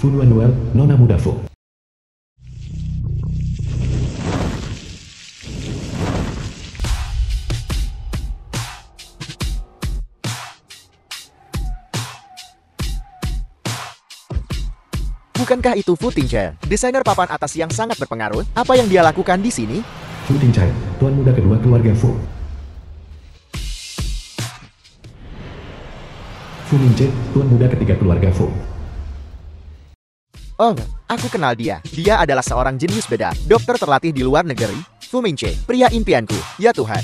Funuanual, Nona Muda Fu. Bukankah itu Fu Tingche, desainer papan atas yang sangat berpengaruh? Apa yang dia lakukan di sini? Fu Tingche, tuan muda kedua keluarga Fu. Fu Mingche, tuan muda ketiga keluarga Fu. Oh, aku kenal dia. Dia adalah seorang jenius beda, dokter terlatih di luar negeri. Fu Mingche, pria impianku. Ya Tuhan.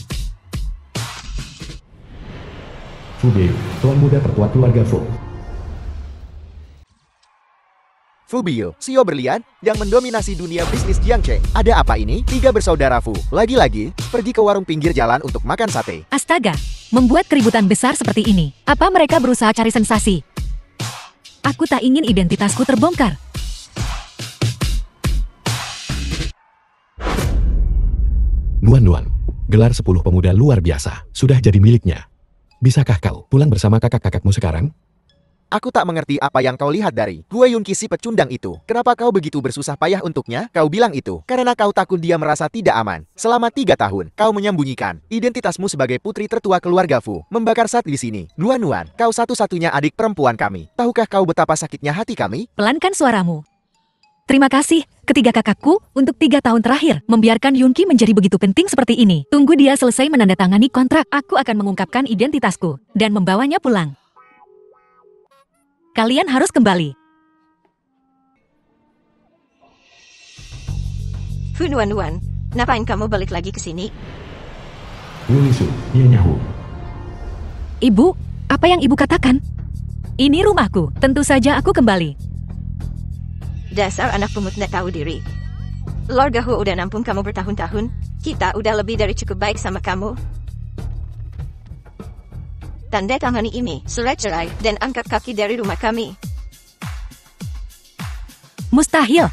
Fu Biu, tuan muda tertua keluarga Fu. Fu Biu, CEO berlian yang mendominasi dunia bisnis Jiangche. Ada apa ini? Tiga bersaudara Fu. Lagi-lagi, pergi ke warung pinggir jalan untuk makan sate. Astaga, membuat keributan besar seperti ini. Apa mereka berusaha cari sensasi? Aku tak ingin identitasku terbongkar. Nuan, gelar 10 pemuda luar biasa, sudah jadi miliknya. Bisakah kau pulang bersama kakak-kakakmu sekarang? Aku tak mengerti apa yang kau lihat dari Gue Yunqi si pecundang itu. Kenapa kau begitu bersusah payah untuknya? Kau bilang itu karena kau takut dia merasa tidak aman. Selama 3 tahun, kau menyembunyikan identitasmu sebagai putri tertua keluarga Fu. Membakar sat di sini. Nuan, kau satu-satunya adik perempuan kami. Tahukah kau betapa sakitnya hati kami? Pelankan suaramu. Terima kasih, ketiga kakakku, untuk 3 tahun terakhir, membiarkan Yunqi menjadi begitu penting seperti ini. Tunggu dia selesai menandatangani kontrak, aku akan mengungkapkan identitasku, dan membawanya pulang. Kalian harus kembali. Funuan, ngapain kamu balik lagi ke sini? Wulisu, dia nyahu. Ibu, apa yang ibu katakan? Ini rumahku, tentu saja aku kembali. Dasar anak pungut nggak tahu diri. Lord Gahu udah nampung kamu bertahun-tahun. Kita udah lebih dari cukup baik sama kamu. Tanda tangani ini, surat cerai, dan angkat kaki dari rumah kami. Mustahil.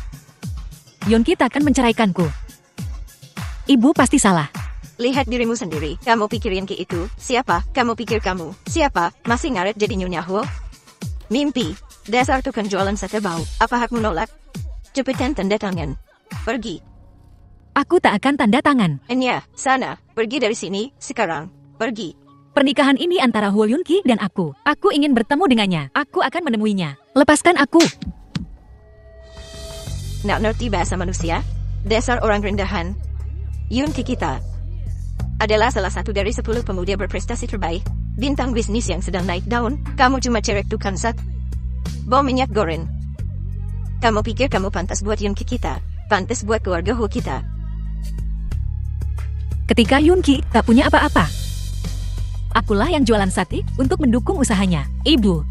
Yunqi takkan menceraikanku. Ibu pasti salah. Lihat dirimu sendiri. Kamu pikir Yunqi itu siapa? Kamu pikir kamu siapa? Masih ngaret jadi Nyonya Huo? Mimpi. Dasar tukang jualan sate bau. Apa hakmu nolak? Cepetan tanda tangan. Pergi. Aku tak akan tanda tangan. Enya, sana. Pergi dari sini, sekarang. Pergi. Pernikahan ini antara Huo Yunqi dan aku. Aku ingin bertemu dengannya. Aku akan menemuinya. Lepaskan aku. Nak ngerti bahasa manusia? Dasar orang rendahan. Yunqi kita adalah salah satu dari 10 pemuda berprestasi terbaik. Bintang bisnis yang sedang naik daun. Kamu cuma cerek tukang sat. Bom minyak goreng. Kamu pikir kamu pantas buat Yunqi kita? Pantas buat keluarga Huo kita? Ketika Yunqi tak punya apa-apa, akulah yang jualan sate untuk mendukung usahanya. Ibu,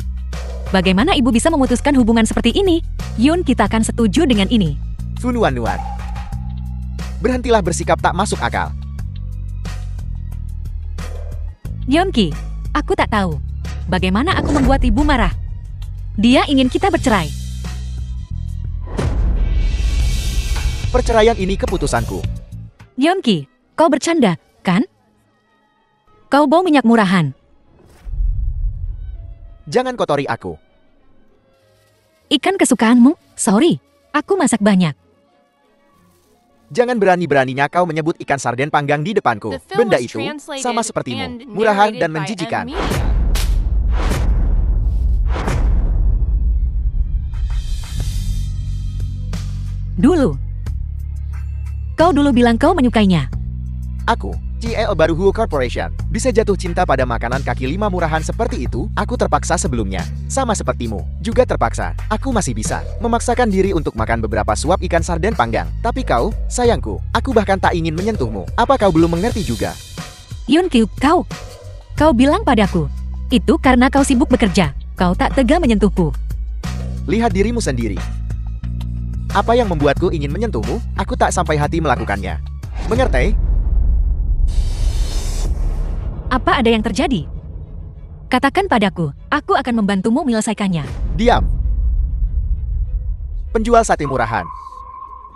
bagaimana ibu bisa memutuskan hubungan seperti ini? Yunqi tak akan setuju dengan ini. Funuan, berhentilah bersikap tak masuk akal. Yunqi, aku tak tahu bagaimana aku membuat ibu marah. Dia ingin kita bercerai. Perceraian ini keputusanku. Yunqi, kau bercanda, kan? Kau bau minyak murahan. Jangan kotori aku. Ikan kesukaanmu? Sorry, aku masak banyak. Jangan berani-beraninya kau menyebut ikan sarden panggang di depanku. Benda itu sama sepertimu, murahan dan menjijikan. Kau dulu bilang kau menyukainya. Aku, CEO baru Huo Corporation, bisa jatuh cinta pada makanan kaki 5 murahan seperti itu. Aku terpaksa sebelumnya, sama sepertimu, juga terpaksa. Aku masih bisa memaksakan diri untuk makan beberapa suap ikan sarden panggang. Tapi kau, sayangku, aku bahkan tak ingin menyentuhmu. Apa kau belum mengerti juga? Yunqi, kau bilang padaku, itu karena kau sibuk bekerja. Kau tak tega menyentuhku. Lihat dirimu sendiri. Apa yang membuatku ingin menyentuhmu? Aku tak sampai hati melakukannya. Mengerti? Apa ada yang terjadi? Katakan padaku, aku akan membantumu menyelesaikannya. Diam. Penjual sate murahan.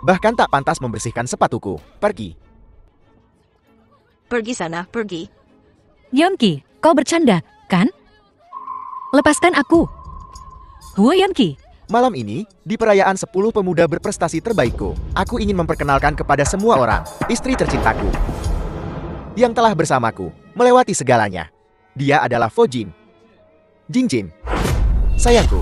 Bahkan tak pantas membersihkan sepatuku. Pergi. Pergi sana, pergi. Yunqi, kau bercanda, kan? Lepaskan aku. Huo Yunqi, Malam ini, di perayaan 10 pemuda berprestasi terbaikku, aku ingin memperkenalkan kepada semua orang, istri tercintaku, yang telah bersamaku, melewati segalanya. Dia adalah Fo Jin. Jingjing. Sayangku.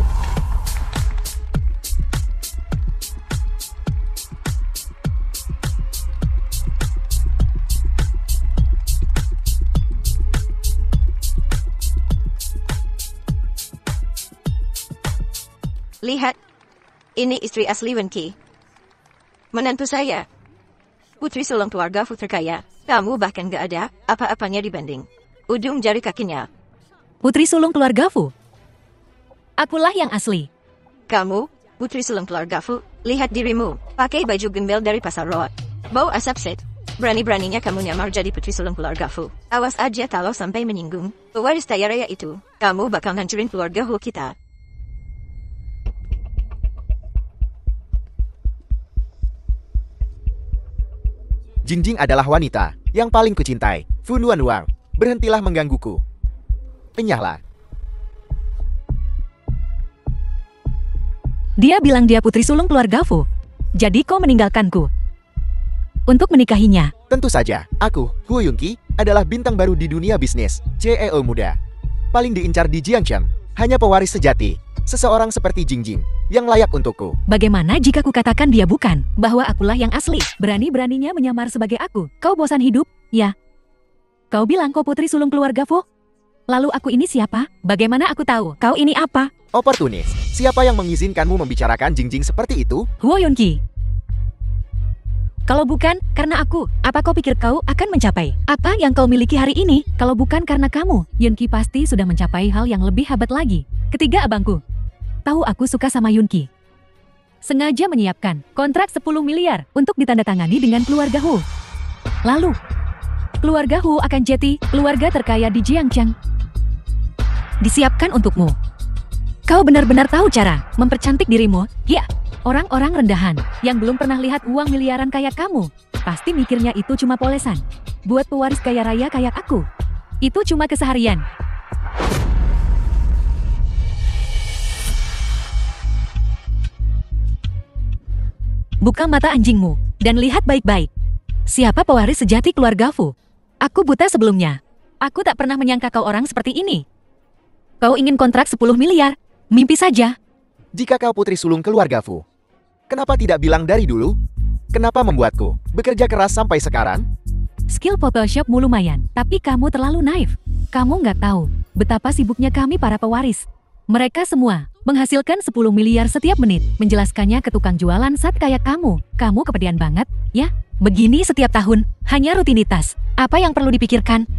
Lihat, ini istri asli Wenki. Menantu saya. Putri sulung keluarga Fu terkaya. Kamu bahkan gak ada apa-apanya dibanding ujung jari kakinya. Putri sulung keluarga Fu. Akulah yang asli. Kamu, putri sulung keluarga Fu, lihat dirimu, pakai baju gembel dari pasar road. Bau asap set. Berani-beraninya kamu nyamar jadi putri sulung keluarga Fu. Awas aja kalau sampai menyinggung pewaris kaya raya itu. Kamu bakal hancurin keluarga Hu kita. Jingjing adalah wanita yang paling kucintai. Fu Nuanwang, berhentilah menggangguku. Enyahlah. Dia bilang dia putri sulung keluarga Fu. Jadi kau meninggalkanku untuk menikahinya. Tentu saja, aku, Hu Yunqi, adalah bintang baru di dunia bisnis, CEO muda. Paling diincar di Jiangcheng, hanya pewaris sejati. Seseorang seperti Jingjing, yang layak untukku. Bagaimana jika ku katakan dia bukan, bahwa akulah yang asli? Berani-beraninya menyamar sebagai aku. Kau bosan hidup? Ya. Kau bilang kau putri sulung keluarga Fu? Lalu aku ini siapa? Bagaimana aku tahu kau ini apa? Oportunis, siapa yang mengizinkanmu membicarakan Jingjing seperti itu? Huo Yunqi. Kalau bukan karena aku, apa kau pikir kau akan mencapai apa yang kau miliki hari ini? Kalau bukan karena kamu, Yunqi pasti sudah mencapai hal yang lebih hebat lagi. Ketiga abangku. Tahu aku suka sama Yunqi. Sengaja menyiapkan kontrak 10 miliar untuk ditandatangani dengan keluarga Hu. Lalu, keluarga Hu akan jadi keluarga terkaya di Jiangcheng. Disiapkan untukmu. Kau benar-benar tahu cara mempercantik dirimu, ya? Orang-orang rendahan yang belum pernah lihat uang miliaran kayak kamu, pasti mikirnya itu cuma polesan. Buat pewaris kaya raya kayak aku, itu cuma keseharian. Buka mata anjingmu, dan lihat baik-baik. Siapa pewaris sejati keluarga Fu? Aku buta sebelumnya. Aku tak pernah menyangka kau orang seperti ini. Kau ingin kontrak 10 miliar? Mimpi saja. Jika kau putri sulung keluarga Fu, kenapa tidak bilang dari dulu? Kenapa membuatku bekerja keras sampai sekarang? Skill Photoshopmu lumayan, tapi kamu terlalu naif. Kamu nggak tahu betapa sibuknya kami para pewaris. Mereka semua menghasilkan 10 miliar setiap menit. Menjelaskannya ke tukang jualan saat kayak kamu. Kamu kepedean banget, ya? Begini setiap tahun, hanya rutinitas. Apa yang perlu dipikirkan?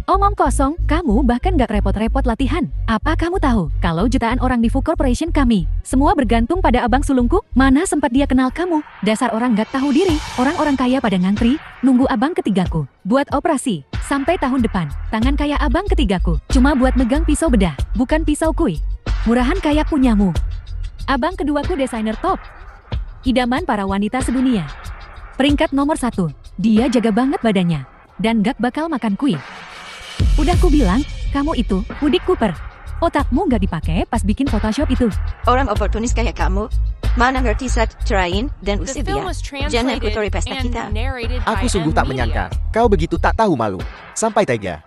Omong kosong, kamu bahkan gak repot-repot latihan. Apa kamu tahu, kalau jutaan orang di Fu Corporation kami, semua bergantung pada abang sulungku? Mana sempat dia kenal kamu? Dasar orang gak tahu diri. Orang-orang kaya pada ngantri, nunggu abang ketigaku buat operasi. Sampai tahun depan, tangan kaya abang ketigaku cuma buat megang pisau bedah, bukan pisau kui. Murahan kayak punyamu. Abang keduaku desainer top. Idaman para wanita sedunia. Peringkat nomor 1, dia jaga banget badannya. Dan gak bakal makan kui. Udah ku bilang, kamu itu Udik Cooper. Otakmu gak dipakai pas bikin Photoshop itu. Orang oportunis kayak kamu, mana ngerti saat cerain dan usir dia. Jangan kotori pesta kita. Aku sungguh tak menyangka, kau begitu tak tahu malu. Sampai tega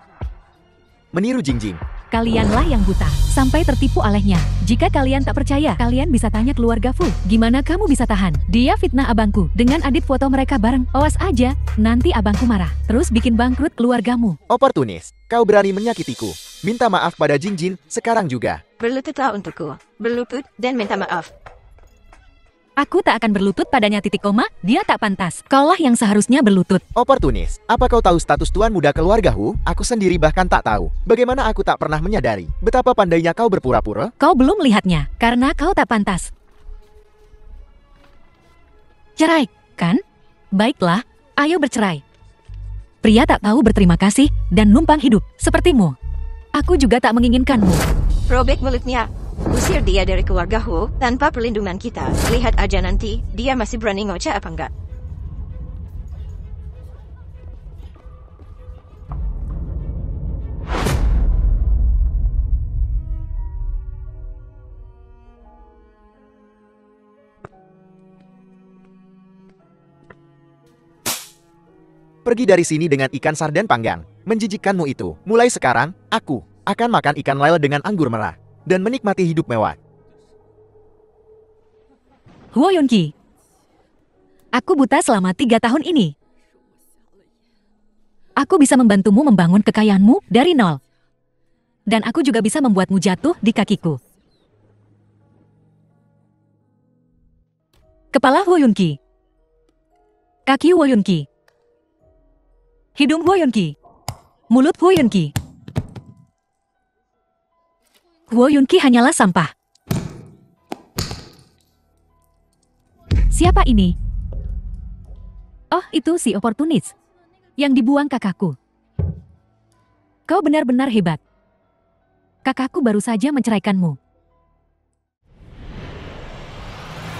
meniru Jingjing. Kalianlah yang buta, sampai tertipu olehnya. Jika kalian tak percaya, kalian bisa tanya keluarga Fu. Gimana kamu bisa tahan? Dia fitnah abangku dengan adit foto mereka bareng. Awas aja, nanti abangku marah. Terus bikin bangkrut keluargamu. Oportunis, kau berani menyakitiku. Minta maaf pada Jingjing sekarang juga. Berlututlah untukku. Berlutut dan minta maaf. Aku tak akan berlutut padanya titik koma, dia tak pantas. Kaulah yang seharusnya berlutut. Oportunis, apa kau tahu status tuan muda keluarga Hu? Aku sendiri bahkan tak tahu. Bagaimana aku tak pernah menyadari betapa pandainya kau berpura-pura? Kau belum melihatnya, karena kau tak pantas. Cerai, kan? Baiklah, ayo bercerai. Pria tak tahu berterima kasih dan numpang hidup, sepertimu. Aku juga tak menginginkanmu. Robek mulutnya. Usir dia dari keluarga Hu tanpa perlindungan kita. Lihat aja nanti, dia masih berani ngoceh apa enggak. Pergi dari sini dengan ikan sarden panggang. Menjijikkanmu itu. Mulai sekarang, aku akan makan ikan lele dengan anggur merah. Dan menikmati hidup mewah. Huo Yunqi. Aku buta selama 3 tahun ini. Aku bisa membantumu membangun kekayaanmu dari nol. Dan aku juga bisa membuatmu jatuh di kakiku. Kepala Huo Yunqi. Kaki Huo Yunqi. Hidung Huo Yunqi. Mulut Huo Yunqi. Huo Yunqi hanyalah sampah. Siapa ini? Oh, itu si oportunis yang dibuang kakakku. Kau benar-benar hebat. Kakakku baru saja menceraikanmu.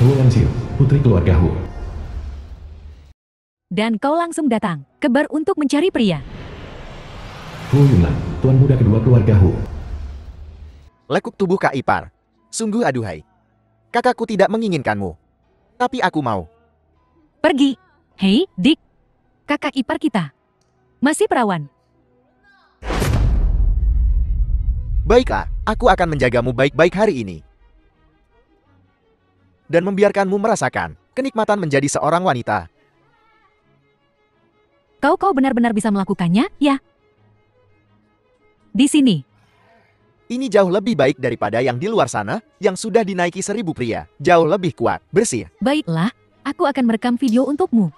Huo Wanxiu, putri keluarga Hu. Dan kau langsung datang ke bar untuk mencari pria. Huo Yunlan, tuan muda kedua keluarga Hu. Lekuk tubuh Kak Ipar. Sungguh aduhai. Kakakku tidak menginginkanmu. Tapi aku mau. Pergi. Hei, Dik. Kakak ipar kita. Masih perawan. Baiklah, aku akan menjagamu baik-baik hari ini. Dan membiarkanmu merasakan kenikmatan menjadi seorang wanita. Kau benar-benar bisa melakukannya, ya? Di sini. Ini jauh lebih baik daripada yang di luar sana, yang sudah dinaiki 1000 pria. Jauh lebih kuat, bersih. Baiklah, aku akan merekam video untukmu.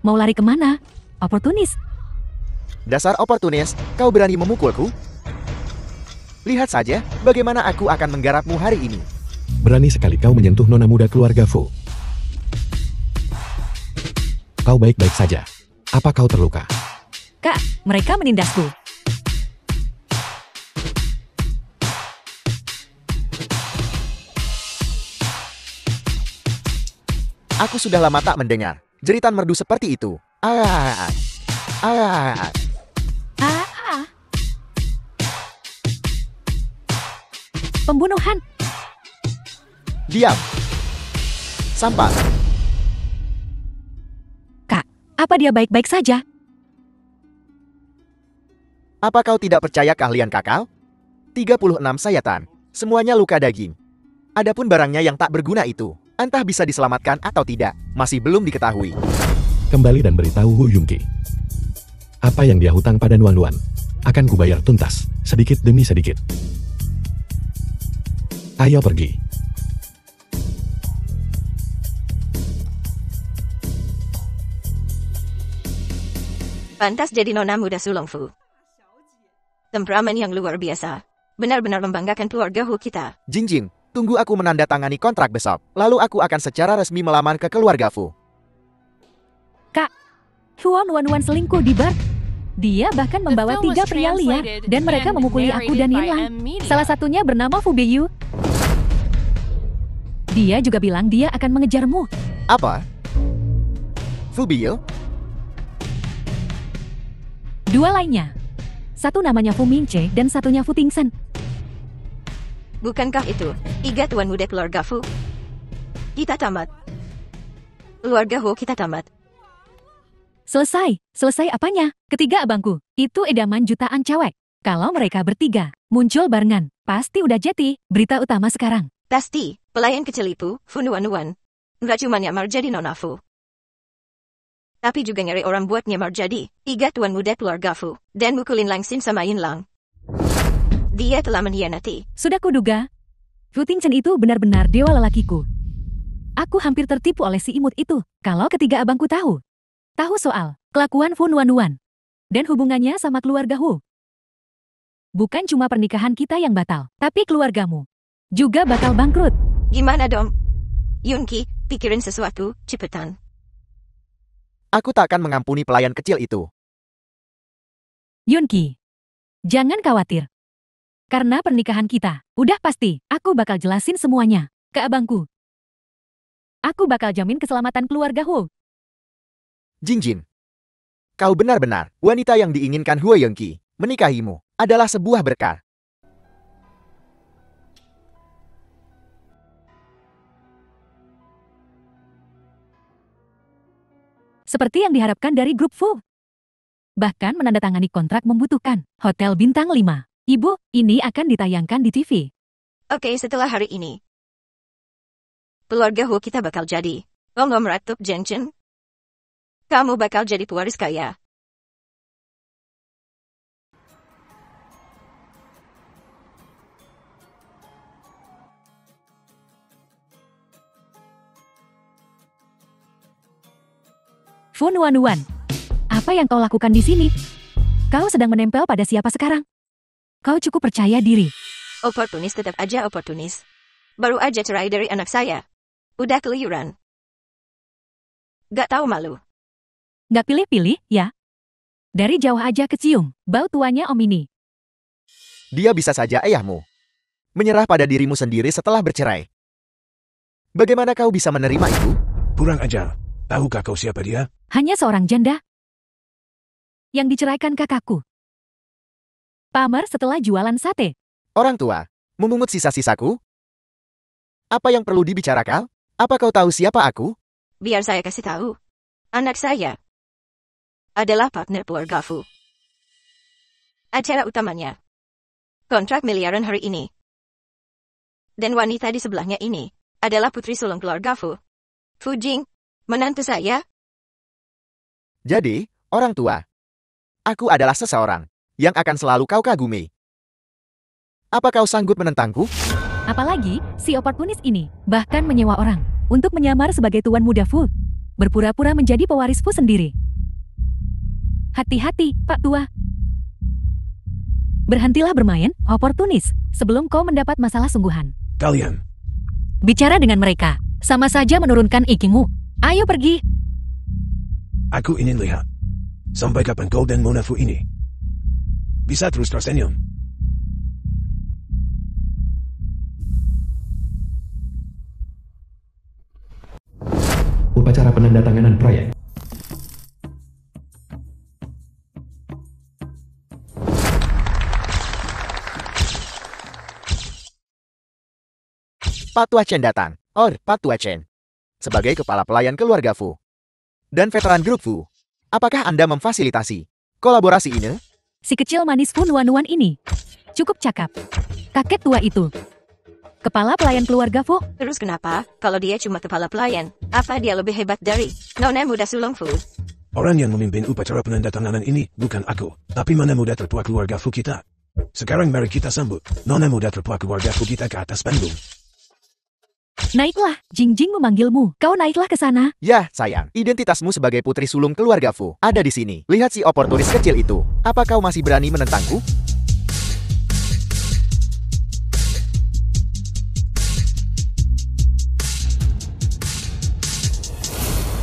Mau lari kemana? Oportunis. Dasar oportunis, kau berani memukulku? Lihat saja, bagaimana aku akan menggarapmu hari ini. Berani sekali kau menyentuh nona muda keluarga Fu. Kau baik-baik saja. Apa kau terluka? Kak, mereka menindasku. Aku sudah lama tak mendengar jeritan merdu seperti itu. Ah, ah. Ah. Pembunuhan. Diam. Sampah. Kak, apa dia baik-baik saja? Apa kau tidak percaya keahlian kakak? 36 sayatan. Semuanya luka daging. Adapun barangnya yang tak berguna itu, entah bisa diselamatkan atau tidak, masih belum diketahui. Kembali dan beritahu Hu Yunqi. Apa yang dia hutang pada Nuan Nuan, akan kubayar tuntas, sedikit demi sedikit. Ayo pergi. Pantas jadi nona muda Sulongfu. Temperamen yang luar biasa. Benar-benar membanggakan keluarga Hu kita. Jingjing, tunggu aku menandatangani kontrak besok. Lalu aku akan secara resmi melamar ke keluarga Fu. Kak, Huan Wan selingkuh di bar. Dia bahkan membawa 3 pria liar dan mereka memukuli aku dan Yinlang. Salah satunya bernama Fu Beiyu. Dia juga bilang dia akan mengejarmu. Apa? Fu Beiyu? 2 lainnya. Satu namanya Fu Mingche dan satunya Fu Tingsen. Bukankah itu 3 tuan muda keluarga Fu? Kita tamat. Keluarga Hu kita tamat. Selesai apanya? Ketiga abangku, itu edaman jutaan cewek. Kalau mereka bertiga muncul barengan, pasti udah jadi. Berita utama sekarang. Pasti, pelayan kecil itu, Fu Nuan. Nggak cuma nyamar jadi nona Fu. Tapi juga nyari orang buat nyamar jadi 3 tuan muda keluarga Fu. Dan mukulin langsung sama Yinlang. Dia telah mengkhianati. Sudah kuduga. Fu Tingchen itu benar-benar dewa lelakiku. Aku hampir tertipu oleh si imut itu. Kalau ketiga abangku tahu soal kelakuan Fu Nuan dan hubungannya sama keluarga Hu. Bukan cuma pernikahan kita yang batal, tapi keluargamu juga bakal bangkrut. Gimana dong? Yunqi, pikirin sesuatu, cepetan. Aku tak akan mengampuni pelayan kecil itu. Yunqi, jangan khawatir. Karena pernikahan kita udah pasti, aku bakal jelasin semuanya ke abangku. Aku bakal jamin keselamatan keluarga Hu. Jingjing, kau benar-benar wanita yang diinginkan Huo Yunqi. Menikahimu adalah sebuah berkah. seperti yang diharapkan dari grup Fu. Bahkan menandatangani kontrak membutuhkan hotel bintang 5. Ibu, ini akan ditayangkan di TV. Oke, setelah hari ini. Keluarga Hu kita bakal jadi Om Ratup Jenchen. Kamu bakal jadi pewaris kaya. Fu Nuan, apa yang kau lakukan di sini? Kau sedang menempel pada siapa sekarang? Kau cukup percaya diri. Oportunis tetap aja oportunis. Baru aja cerai dari anak saya. Udah keluyuran. Gak tahu malu. Gak pilih-pilih, ya? Dari jauh aja kecium bau tuanya Om ini. Dia bisa saja ayahmu. Menyerah pada dirimu sendiri setelah bercerai. Bagaimana kau bisa menerima itu? Kurang ajar. Tahukah kau siapa dia? Hanya seorang janda yang diceraikan kakakku. Pamer setelah jualan sate. Orang tua, memungut sisa-sisaku? Apa yang perlu dibicarakan? Apa kau tahu siapa aku? Biar saya kasih tahu. Anak saya adalah partner keluarga Fu. Acara utamanya. Kontrak miliaran hari ini. Dan wanita di sebelahnya ini adalah putri sulung keluarga Fu. Fu Jing, menantu saya. Jadi, orang tua. Aku adalah seseorang yang akan selalu kau kagumi. Apa kau sanggup menentangku? Apalagi, si oportunis ini bahkan menyewa orang untuk menyamar sebagai tuan muda Fu. Berpura-pura menjadi pewaris Fu sendiri. Hati-hati, Pak Tua. Berhentilah bermain, oportunis, sebelum kau mendapat masalah sungguhan. Kalian. Bicara dengan mereka, sama saja menurunkan IQ-mu. Ayo pergi. Aku ingin lihat. Sampai kapan kau dan Mona Fu ini bisa terus tersenyum? Upacara penandatanganan proyek. Pak Tua Chen datang. Pak Tua Chen. Sebagai kepala pelayan keluarga Fu. Dan veteran grup Fu. Apakah Anda memfasilitasi kolaborasi ini? Si kecil manis Fu Nuan ini cukup cakap. Kakek tua itu kepala pelayan keluarga Fu. Terus kenapa, kalau dia cuma kepala pelayan, apa dia lebih hebat dari Nona Muda Sulung Fu? Orang yang memimpin upacara penandatanganan ini bukan aku, tapi Nona Muda tertua keluarga Fu kita. Sekarang mari kita sambut Nona Muda tertua keluarga Fu kita ke atas panggung. Naiklah, Jingjing memanggilmu. Kau naiklah ke sana. Ya, sayang. Identitasmu sebagai putri sulung keluarga Fu ada di sini. Lihat si oportunis kecil itu. Apa kau masih berani menentangku?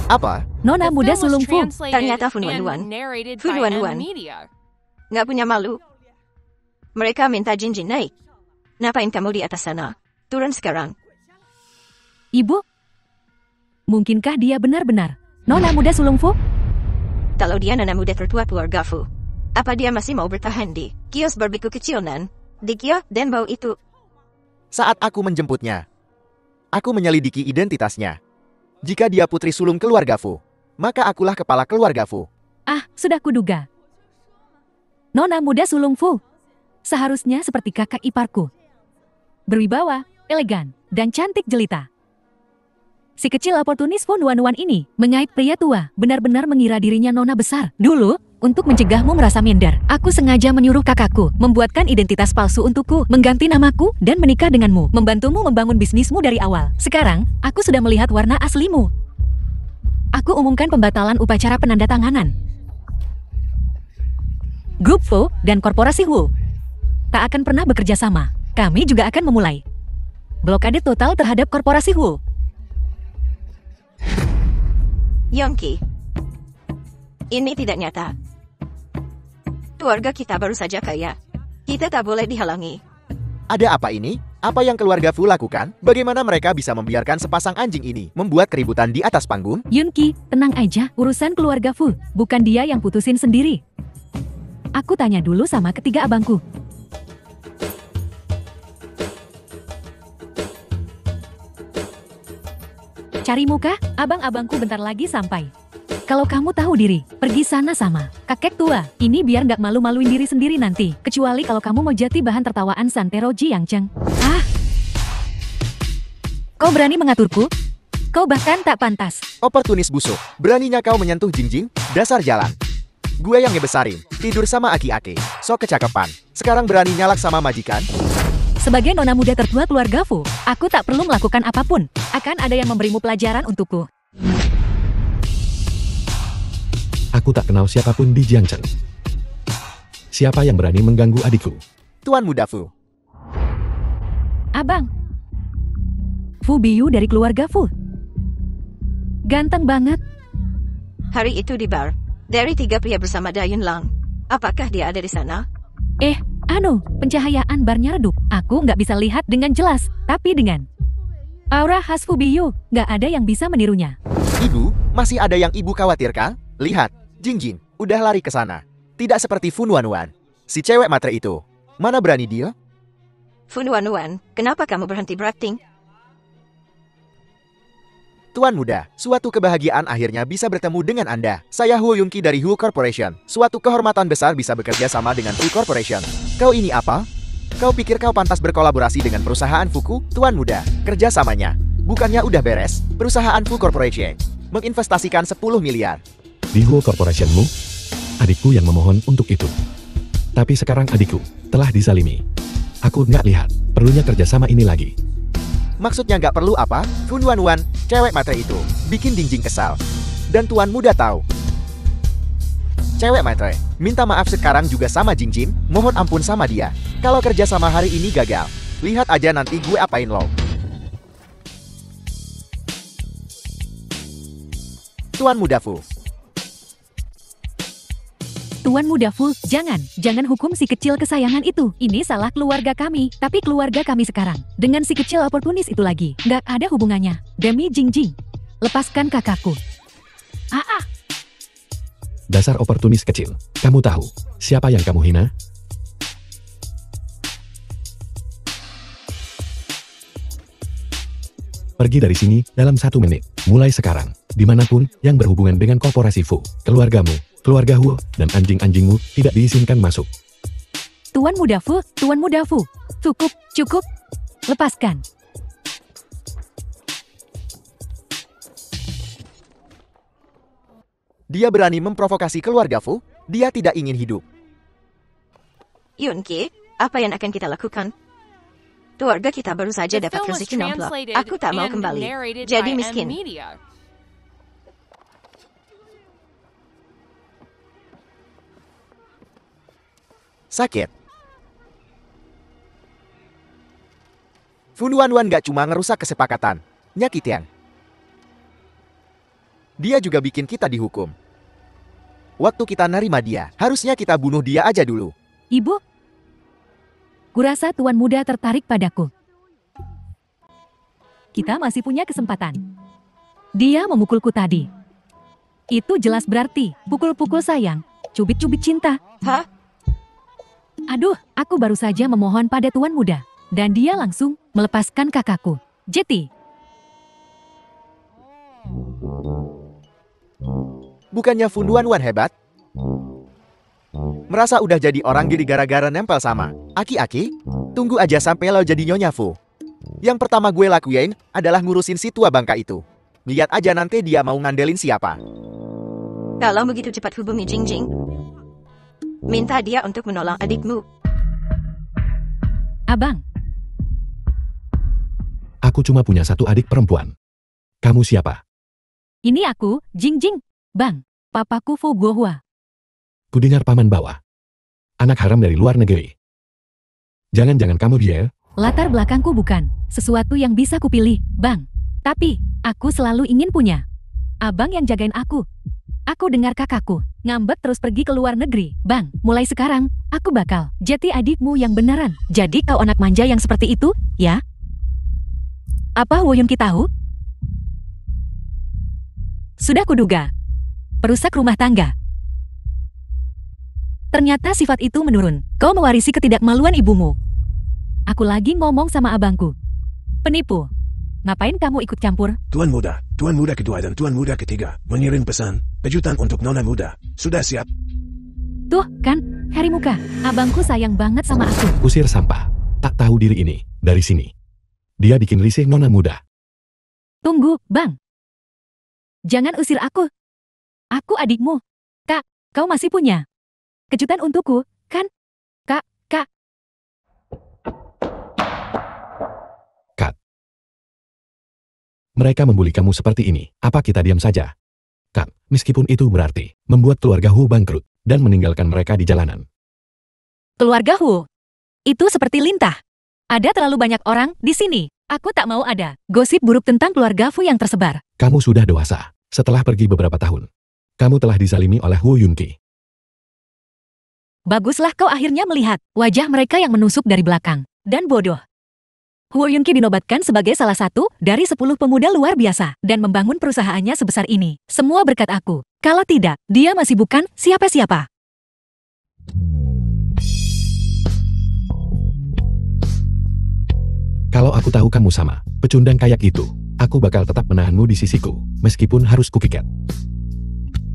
Apa? Nona Muda Sulung Fu. Ternyata Fu Nuan. Fu Nuan. Nggak punya malu. Mereka minta Jinjin naik. Ngapain kamu di atas sana? Turun sekarang. Ibu, mungkinkah dia benar-benar Nona Muda Sulung Fu? Kalau dia Nona Muda tertua keluarga Fu, apa dia masih mau bertahan di kios barbeque kecil nan? Di kios dan bau itu. Saat aku menjemputnya, aku menyelidiki identitasnya. Jika dia putri sulung keluarga Fu, maka akulah kepala keluarga Fu. Ah, sudah kuduga. Nona Muda Sulung Fu seharusnya seperti kakak iparku. Berwibawa, elegan, dan cantik jelita. Si kecil oportunis Fu Nuan ini mengait pria tua, benar-benar mengira dirinya nona besar. Dulu, untuk mencegahmu merasa minder, aku sengaja menyuruh kakakku membuatkan identitas palsu untukku, mengganti namaku, dan menikah denganmu, membantumu membangun bisnismu dari awal. Sekarang, aku sudah melihat warna aslimu. Aku umumkan pembatalan upacara penandatanganan. Grup Fu dan Korporasi Hu tak akan pernah bekerja sama. Kami juga akan memulai blokade total terhadap Korporasi Hu. Yongki, ini tidak nyata. Keluarga kita baru saja kaya. Kita tak boleh dihalangi. Ada apa ini? Apa yang keluarga Fu lakukan? Bagaimana mereka bisa membiarkan sepasang anjing ini membuat keributan di atas panggung? Yunki, tenang aja, urusan keluarga Fu, bukan dia yang putusin sendiri. Aku tanya dulu sama ketiga abangku. Cari muka, abang-abangku bentar lagi sampai. Kalau kamu tahu diri, pergi sana sama kakek tua. Ini biar nggak malu-maluin diri sendiri nanti. Kecuali kalau kamu mau jadi bahan tertawaan Santero Jiangcheng. Ah! Kau berani mengaturku? Kau bahkan tak pantas. Oportunis busuk. Beraninya kau menyentuh Jingjing? Dasar jalan. Gue yang ngebesarin. Tidur sama aki-aki. Sok kecakapan. Sekarang berani nyalak sama majikan? Sebagai nona muda tertua keluarga Fu, aku tak perlu melakukan apapun. Akan ada yang memberimu pelajaran untukku. Aku tak kenal siapapun di Jiangcheng. Siapa yang berani mengganggu adikku? Tuan Muda Fu. Abang. Fu Biyu dari keluarga Fu. Ganteng banget. Hari itu di bar, dari 3 pria bersama Dayun Lang. Apakah dia ada di sana? Pencahayaan barnya redup. Aku nggak bisa lihat dengan jelas, tapi dengan aura khas Fu Biyu, nggak ada yang bisa menirunya. Ibu, masih ada yang ibu khawatirkan? Lihat, Jingjing, udah lari ke sana. Tidak seperti Fu Nuan, si cewek matre itu. Mana berani dia? Fu Nuan, kenapa kamu berhenti berakting? Tuan Muda, suatu kebahagiaan akhirnya bisa bertemu dengan Anda. Saya Hu Yunki dari Hu Corporation. Suatu kehormatan besar bisa bekerja sama dengan Hu Corporation. Kau ini apa? Kau pikir kau pantas berkolaborasi dengan perusahaan Fuku? Tuan Muda, kerjasamanya. Bukannya udah beres? Perusahaan Hu Corporation menginvestasikan 10 miliar. Di Hu Corporationmu? Adikku yang memohon untuk itu. Tapi sekarang adikku telah disalimi. Aku nggak lihat perlunya kerjasama ini lagi. Maksudnya nggak perlu apa? Fu Nuan, cewek matre itu bikin Jingjing kesal. Dan Tuan Muda tahu. Cewek matre, minta maaf sekarang juga sama Jingjing, mohon ampun sama dia. Kalau kerja sama hari ini gagal, lihat aja nanti gue apain lo. Tuan Muda Fu. Tuan Muda Fu, jangan hukum si kecil kesayangan itu. Ini salah keluarga kami, tapi keluarga kami sekarang. Dengan si kecil oportunis itu lagi, nggak ada hubungannya. Demi Jingjing, lepaskan kakakku. Dasar oportunis kecil. Kamu tahu siapa yang kamu hina? Pergi dari sini dalam 1 menit. Mulai sekarang, dimanapun yang berhubungan dengan korporasi Fu, keluargamu, keluarga Hu, dan anjing-anjingmu tidak diizinkan masuk. Tuan Muda Fu, cukup. Lepaskan. Dia berani memprovokasi keluarga Fu? Dia tidak ingin hidup. Yunki, apa yang akan kita lakukan? Keluarga kita baru saja dapat rezeki amplop. Aku tak mau kembali jadi miskin. Sakit. Fu Nuan gak cuma ngerusak kesepakatan, nyakitin. Dia juga bikin kita dihukum. Waktu kita nerima dia, harusnya kita bunuh dia aja dulu. Ibu, kurasa Tuan Muda tertarik padaku. Kita masih punya kesempatan. Dia memukulku tadi. Itu jelas berarti pukul-pukul sayang, cubit-cubit cinta. Hah? Aduh, aku baru saja memohon pada Tuan Muda. Dan dia langsung melepaskan kakakku. Jeti. Bukannya Fu Nuan hebat? Merasa udah jadi orang gini gara-gara nempel sama aki-aki? Tunggu aja sampai lo jadi Nyonya Fu. Yang pertama gue lakuin adalah ngurusin si tua bangka itu. Lihat aja nanti dia mau ngandelin siapa. Kalau begitu cepat hubungi Jingjing. Minta dia untuk menolong adikmu. Abang. Aku cuma punya 1 adik perempuan. Kamu siapa? Ini aku, Jingjing. Bang, papaku Fu Guohua. Kudengar paman bawa. Anak haram dari luar negeri. Jangan-jangan kamu dia? Latar belakangku bukan sesuatu yang bisa kupilih, Bang. Tapi, aku selalu ingin punya abang yang jagain aku. Aku dengar kakakku ngambek terus pergi ke luar negeri. Bang, mulai sekarang, aku bakal jadi adikmu yang beneran. Jadi kau anak manja yang seperti itu, ya? Apa Wu Yunki tahu? Sudah kuduga. Perusak rumah tangga. Ternyata sifat itu menurun. Kau mewarisi ketidakmaluan ibumu. Aku lagi ngomong sama abangku. Penipu. Ngapain kamu ikut campur? Tuan Muda kedua dan Tuan Muda ketiga mengirim pesan. Kejutan untuk nona muda. Sudah siap? Tuh, kan, Hari Muka, abangku sayang banget sama aku. Usir sampah. Tak tahu diri ini, dari sini. Dia bikin risih nona muda. Tunggu, Bang. Jangan usir aku. Aku adikmu. Kak, kau masih punya kejutan untukku, kan? Kak. Kat. Mereka membuli kamu seperti ini. Apa kita diam saja? Kat, meskipun itu berarti membuat keluarga Hu bangkrut dan meninggalkan mereka di jalanan. Keluarga Hu. Itu seperti lintah. Ada terlalu banyak orang di sini. Aku tak mau ada gosip buruk tentang keluarga Fu yang tersebar. Kamu sudah dewasa. Setelah pergi beberapa tahun, kamu telah dizalimi oleh Wu Yunqi. Baguslah kau akhirnya melihat wajah mereka yang menusuk dari belakang. Dan bodoh. Wu Yunqi dinobatkan sebagai salah satu dari 10 pemuda luar biasa dan membangun perusahaannya sebesar ini. Semua berkat aku. Kalau tidak, dia masih bukan siapa-siapa. Kalau aku tahu kamu sama pecundang kayak itu, aku bakal tetap menahanmu di sisiku, meskipun harus kupiket.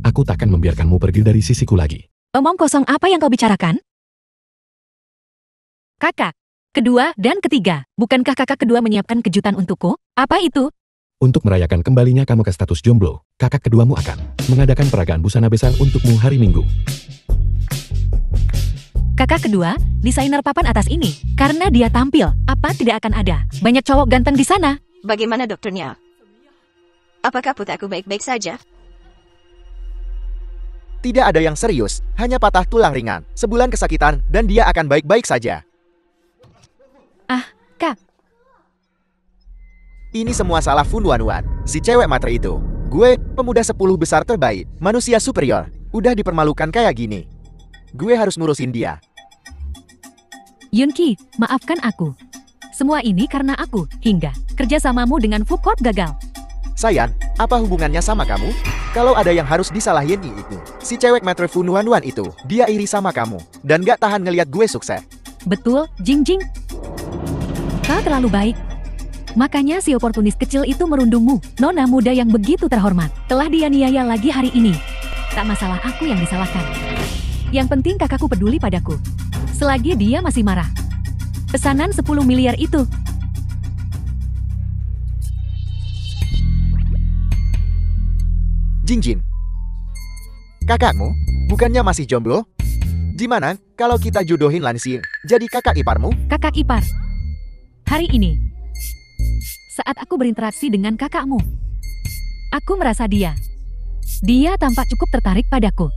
Aku takkan membiarkanmu pergi dari sisiku lagi. Omong kosong apa yang kau bicarakan? Kakak kedua dan ketiga, bukankah kakak kedua menyiapkan kejutan untukku? Apa itu? Untuk merayakan kembalinya kamu ke status jomblo, kakak keduamu akan mengadakan peragaan busana besar untukmu hari Minggu. Kakak kedua, desainer papan atas ini, karena dia tampil, apa tidak akan ada banyak cowok ganteng di sana? Bagaimana dokternya? Apakah putraku baik-baik saja? Tidak ada yang serius, hanya patah tulang ringan, sebulan kesakitan, dan dia akan baik-baik saja. Ah, Kak. Ini semua salah Fun Wanwan, si cewek matre itu. Gue, pemuda 10 besar terbaik, manusia superior, udah dipermalukan kayak gini. Gue harus ngurusin dia. Yunqi, maafkan aku. Semua ini karena aku, hingga kerjasamamu dengan Fu Corp gagal. Sayan, apa hubungannya sama kamu? Kalau ada yang harus disalahin itu, si cewek matre Fun Wanwan itu, dia iri sama kamu, dan gak tahan ngeliat gue sukses. Betul, Jingjing. Kau terlalu baik. Makanya si oportunis kecil itu merundungmu, nona muda yang begitu terhormat. Telah dianiaya lagi hari ini. Tak masalah aku yang disalahkan. Yang penting kakakku peduli padaku. Selagi dia masih marah. Pesanan 10 miliar itu. Jingjin. Kakakmu, bukannya masih jomblo? Gimana kalau kita jodohin Lansi jadi kakak iparmu? Kakak ipar. Hari ini, saat aku berinteraksi dengan kakakmu, aku merasa dia tampak cukup tertarik padaku.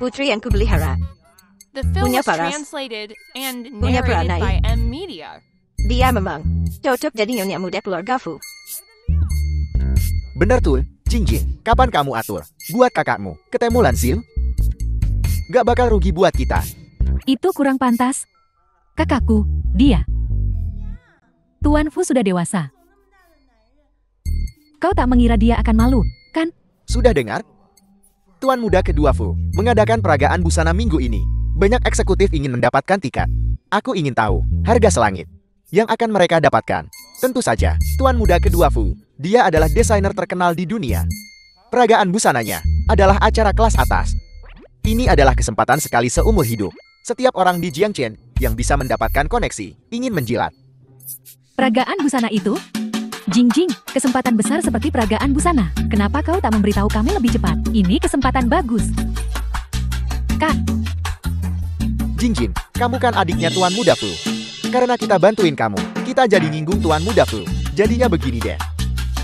Putri yang kupelihara. The film Punya was paras. translated and Punya narrated peranai. by M Media. Dia memang cocok jadi nyonya muda keluarga Fu. Bener tuh, Jingjin. Kapan kamu atur buat kakakmu ketemu Lansil? Gak bakal rugi buat kita. Itu kurang pantas. Kakakku, dia. Tuan Fu sudah dewasa. Kau tak mengira dia akan malu, kan? Sudah dengar? Tuan muda kedua Fu mengadakan peragaan busana minggu ini. Banyak eksekutif ingin mendapatkan tiket. Aku ingin tahu harga selangit yang akan mereka dapatkan. Tentu saja, Tuan muda kedua Fu. Dia adalah desainer terkenal di dunia. Peragaan busananya adalah acara kelas atas. Ini adalah kesempatan sekali seumur hidup. Setiap orang di Jiangchen yang bisa mendapatkan koneksi ingin menjilat. Peragaan busana itu? Jingjing, kesempatan besar seperti peragaan busana. Kenapa kau tak memberitahu kami lebih cepat? Ini kesempatan bagus. Kak, Jingjin, kamu kan adiknya Tuan muda Fu. Karena kita bantuin kamu, kita jadi nyinggung Tuan muda Fu. Jadinya begini deh.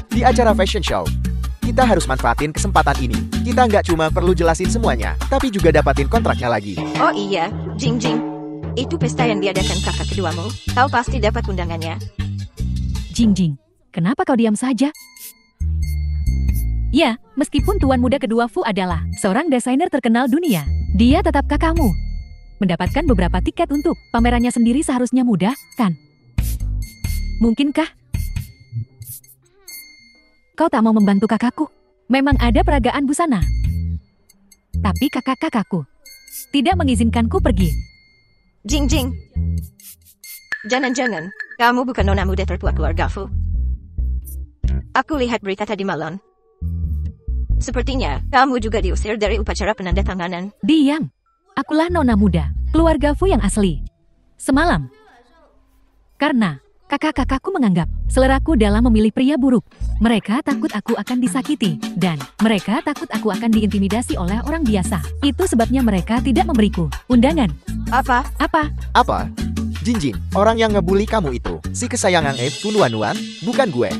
Di acara fashion show, kita harus manfaatin kesempatan ini. Kita nggak cuma perlu jelasin semuanya, tapi juga dapatin kontraknya lagi. Oh iya, Jingjing. Itu pesta yang diadakan kakak keduamu. Kau pasti dapat undangannya. Jingjing, kenapa kau diam saja? Ya, meskipun tuan muda kedua Fu adalah seorang desainer terkenal dunia, dia tetap kakakmu. Mendapatkan beberapa tiket untuk pamerannya sendiri seharusnya mudah, kan? Mungkinkah? Kau tak mau membantu kakakku? Memang ada peragaan busana. Tapi kakak-kakakku tidak mengizinkanku pergi. Jingjing. Jangan-jangan, kamu bukan nona muda tertua keluarga Fu. Aku lihat berita tadi malam. Sepertinya, kamu juga diusir dari upacara penandatanganan. Diam. Akulah nona muda, keluarga Fu yang asli. Semalam. Karena kakak-kakakku menganggap seleraku dalam memilih pria buruk. Mereka takut aku akan disakiti, dan mereka takut aku akan diintimidasi oleh orang biasa. Itu sebabnya mereka tidak memberiku undangan. Apa? Apa? Jinjin, orang yang ngebully kamu itu, si kesayangan Nuan, bukan gue.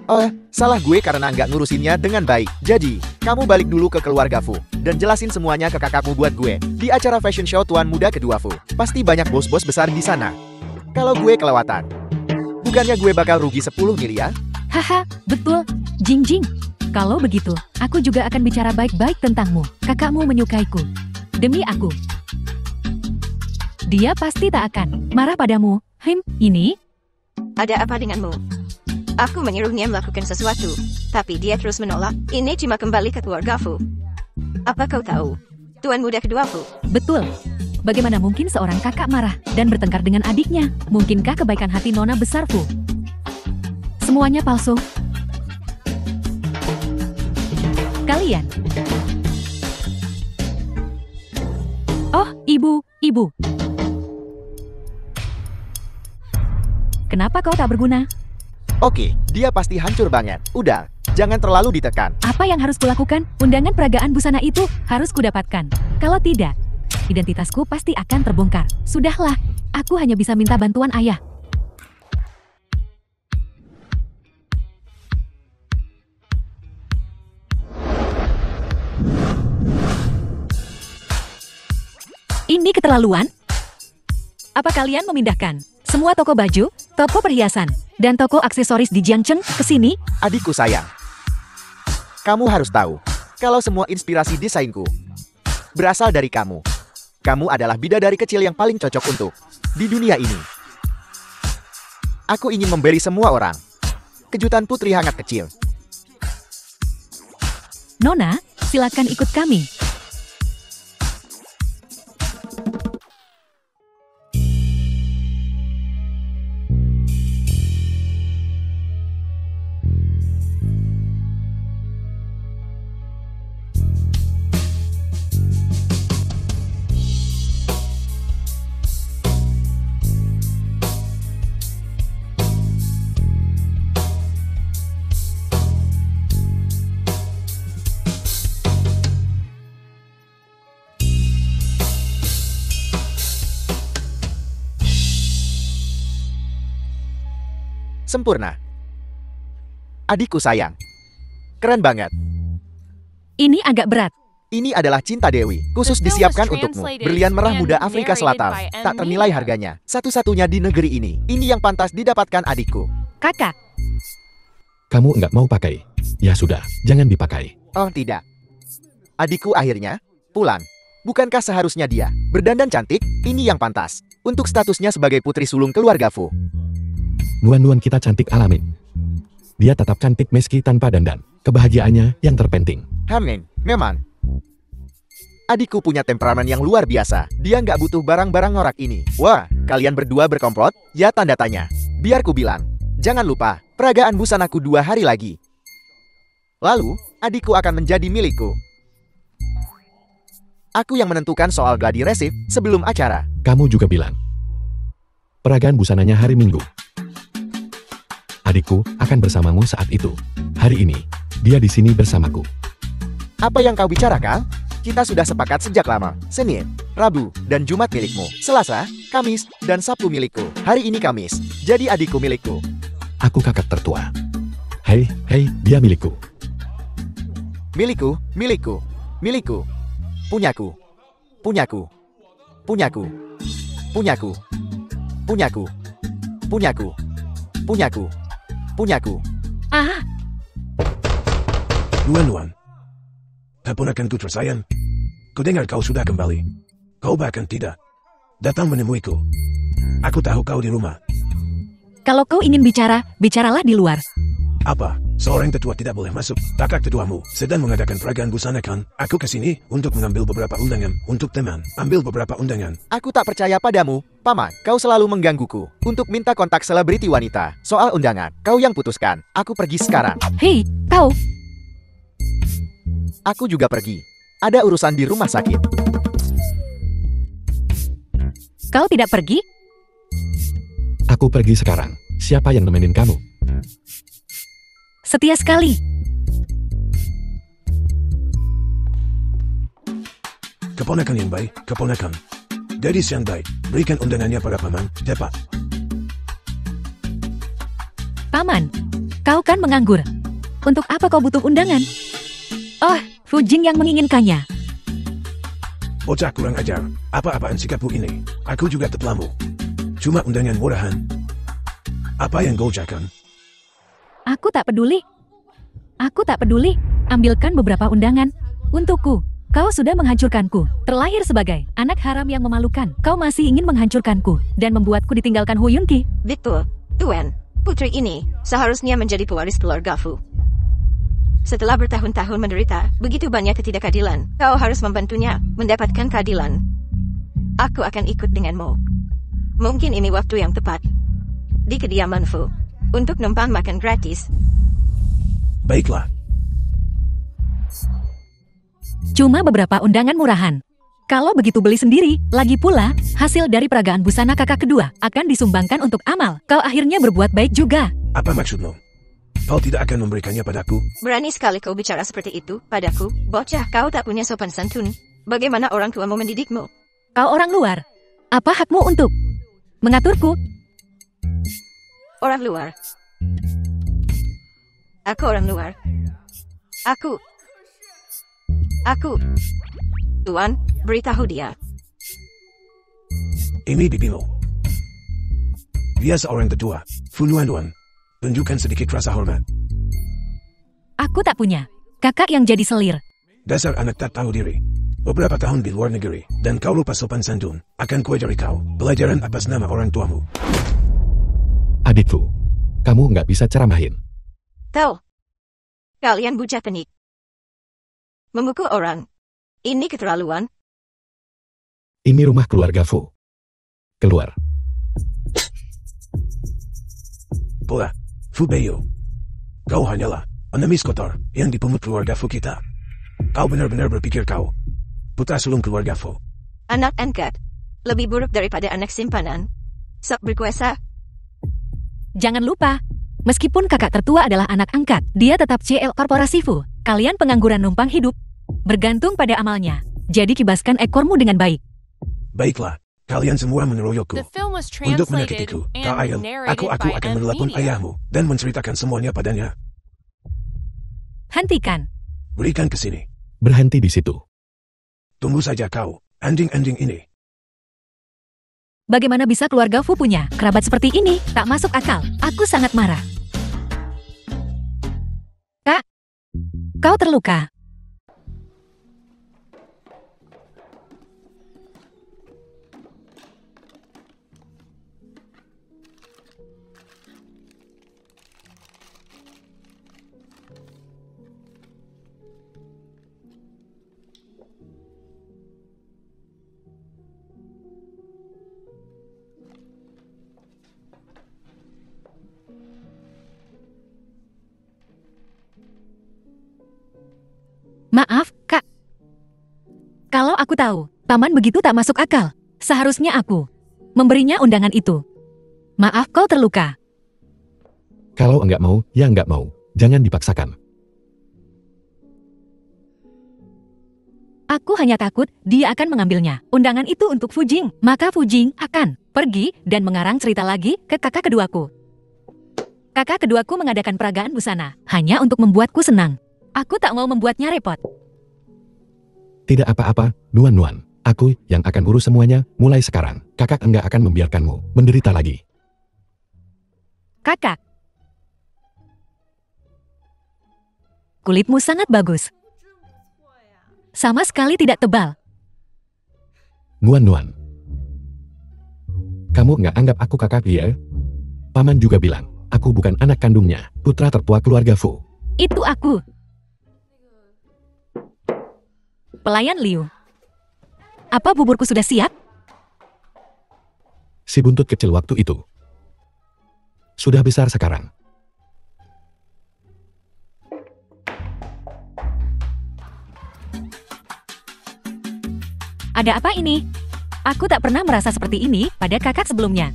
Oh, salah gue karena nggak ngurusinnya dengan baik. Jadi, kamu balik dulu ke keluarga Fu, dan jelasin semuanya ke kakakmu buat gue. Di acara fashion show Tuan Muda kedua Fu, pasti banyak bos-bos besar di sana. Kalau gue kelewatan, bukannya gue bakal rugi 10 miliar? Haha, betul. Jingjing. Kalau begitu, aku juga akan bicara baik-baik tentangmu. Kakakmu menyukaiku. Demi aku. Dia pasti tak akan marah padamu. Ini? Ada apa denganmu? Aku menyuruhnya melakukan sesuatu, tapi dia terus menolak. Ini cuma kembali ke keluarga Fu. Apa kau tahu? Tuan Muda kedua Fu. Betul. Bagaimana mungkin seorang kakak marah dan bertengkar dengan adiknya? Mungkinkah kebaikan hati nona besar Fu? Semuanya palsu. Kalian. Oh, ibu. Kenapa kau tak berguna? Oke, dia pasti hancur banget. Udah, jangan terlalu ditekan. Apa yang harus kulakukan? Undangan peragaan busana itu harus kudapatkan. Kalau tidak, identitasku pasti akan terbongkar. Sudahlah, aku hanya bisa minta bantuan ayah. Ini keterlaluan. Apa kalian memindahkan semua toko baju, toko perhiasan, dan toko aksesoris di Jiangcheng ke sini? Adikku sayang, kamu harus tahu, kalau semua inspirasi desainku berasal dari kamu. Kamu adalah bidadari kecil yang paling cocok untuk di dunia ini. Aku ingin memberi semua orang kejutan putri hangat kecil. Nona, silakan ikut kami. Sempurna. Adikku sayang. Keren banget. Ini agak berat. Ini adalah cinta Dewi, khusus The film was disiapkan untukmu. translated Berlian merah and muda Afrika narrated Selatan. by Tak ternilai Mia. harganya. Satu-satunya di negeri ini. Ini yang pantas didapatkan adikku. Kakak, Kamu nggak mau pakai? Ya sudah, jangan dipakai. Oh tidak. Adikku akhirnya pulang. Bukankah seharusnya dia berdandan cantik? Ini yang pantas untuk statusnya sebagai putri sulung keluarga Fu. Nuan-nuan kita cantik alami. Dia tetap cantik meski tanpa dandan. Kebahagiaannya yang terpenting. Memang. Adikku punya temperamen yang luar biasa. Dia nggak butuh barang-barang ngorak ini. Wah, kalian berdua berkomplot? Ya tanda tanya. Biar ku bilang. Jangan lupa, peragaan busanaku 2 hari lagi. Lalu, adikku akan menjadi milikku. Aku yang menentukan soal gladi resif sebelum acara. Kamu juga bilang. Peragaan busananya hari Minggu. Adikku akan bersamamu saat itu. Hari ini, dia di sini bersamaku. Apa yang kau bicarakan? Kita sudah sepakat sejak lama. Senin, Rabu, dan Jumat milikmu. Selasa, Kamis, dan Sabtu milikku. Hari ini Kamis, jadi adikku milikku. Aku kakak tertua. Hei, dia milikku. Milikku, milikku, milikku. Punyaku, punyaku, punyaku, punyaku, punyaku, punyaku, punyaku, punyaku. ah, Nuan-nuan. Keponakanku tersayang. Ku dengar kau sudah kembali. Kau bahkan tidak datang menemuiku. Aku tahu kau di rumah. kalau kau ingin bicara, bicaralah di luar. Apa? Seorang tetua tidak boleh masuk. Kakak tetuamu sedang mengadakan peragaan busana kan? Aku kesini untuk mengambil beberapa undangan untuk teman. Ambil beberapa undangan. Aku tak percaya padamu, Paman. Kau selalu menggangguku untuk minta kontak selebriti wanita. Soal undangan, kau yang putuskan. Aku pergi sekarang. Hei, kau. Aku juga pergi. Ada urusan di rumah sakit. Kau tidak pergi? Aku pergi sekarang. Siapa yang nemenin kamu? Setia sekali. Keponakan yang baik, keponakan. Gadis yang baik, berikan undangannya pada paman, cepat. Paman, kau kan menganggur. Untuk apa kau butuh undangan? Oh, Fujing yang menginginkannya. Bocah kurang ajar, apa-apaan sikapmu ini? Aku juga tetelamu. Cuma undangan murahan. Apa yang kau ucapkan? Aku tak peduli. Aku tak peduli. Ambilkan beberapa undangan. Untukku. Kau sudah menghancurkanku. Terlahir sebagai anak haram yang memalukan. Kau masih ingin menghancurkanku dan membuatku ditinggalkan Hu Yunqi. Betul, Tuan. Putri ini seharusnya menjadi pewaris keluarga Fu. Setelah bertahun-tahun menderita begitu banyak ketidakadilan, kau harus membantunya mendapatkan keadilan. Aku akan ikut denganmu. Mungkin ini waktu yang tepat. Di kediaman Fu. Untuk numpang makan gratis. Baiklah. Cuma beberapa undangan murahan. Kalau begitu beli sendiri, lagi pula, hasil dari peragaan busana kakak kedua akan disumbangkan untuk amal. Kau akhirnya berbuat baik juga. Apa maksudmu? Kau tidak akan memberikannya padaku? Berani sekali kau bicara seperti itu padaku. Bocah, kau tak punya sopan santun. Bagaimana orang tuamu mendidikmu? Kau orang luar. Apa hakmu untuk mengaturku? Orang luar. Aku orang luar. Aku. Tuan, beritahu dia. Ini bibimu. Dia seorang tetua. Funuan-duan. Tunjukkan sedikit rasa hormat. Aku tak punya. Kakak yang jadi selir. Dasar anak tak tahu diri. Beberapa tahun di luar negeri, dan kau lupa sopan santun. Akan kuajari kau pelajaran atas nama orang tuamu. Adikku, kamu nggak bisa ceramahin. Tahu. Kalian bocah tenik. Memukul orang. Ini keterlaluan. Ini rumah keluarga Fu. Keluar. Pula, Fu Beyu. Kau hanyalah pengemis kotor yang dipungut keluarga Fu kita. Kau benar-benar berpikir kau putra sulung keluarga Fu. Anak angkat. Lebih buruk daripada anak simpanan. Sok berkuasa. Jangan lupa, meskipun kakak tertua adalah anak angkat, dia tetap CL Korporasi Fu. Kalian pengangguran numpang hidup. Bergantung pada amalnya. Jadi kibaskan ekormu dengan baik. Baiklah, kalian semua mengeroyokku. The film was Untuk translated menyakitiku, Kak and Ayel, narrated aku by akan menelepon Media. ayahmu dan menceritakan semuanya padanya. Hentikan. Berikan ke sini. Berhenti di situ. Tunggu saja kau, anjing-anjing ini. Bagaimana bisa keluarga Fu punya kerabat seperti ini? Tak masuk akal. Aku sangat marah. Kak, kau terluka. Maaf, Kak. Kalau aku tahu, paman begitu tak masuk akal. Seharusnya aku memberinya undangan itu. Maaf kau terluka. Kalau enggak mau, ya enggak mau. Jangan dipaksakan. Aku hanya takut dia akan mengambilnya. Undangan itu untuk Fujing. Maka Fujing akan pergi dan mengarang cerita lagi ke kakak keduaku. Kakak keduaku mengadakan peragaan busana hanya untuk membuatku senang. Aku tak mau membuatnya repot. Tidak apa-apa, Nuan-Nuan. Aku yang akan urus semuanya mulai sekarang. Kakak enggak akan membiarkanmu menderita lagi. Kakak. Kulitmu sangat bagus. Sama sekali tidak tebal. Nuan-Nuan. Kamu enggak anggap aku kakak ya? Paman juga bilang, aku bukan anak kandungnya, putra tertua keluarga Fu. Itu aku. Pelayan Liu. Apa buburku sudah siap? Si buntut kecil waktu itu sudah besar sekarang. Ada apa ini? Aku tak pernah merasa seperti ini pada kakak sebelumnya.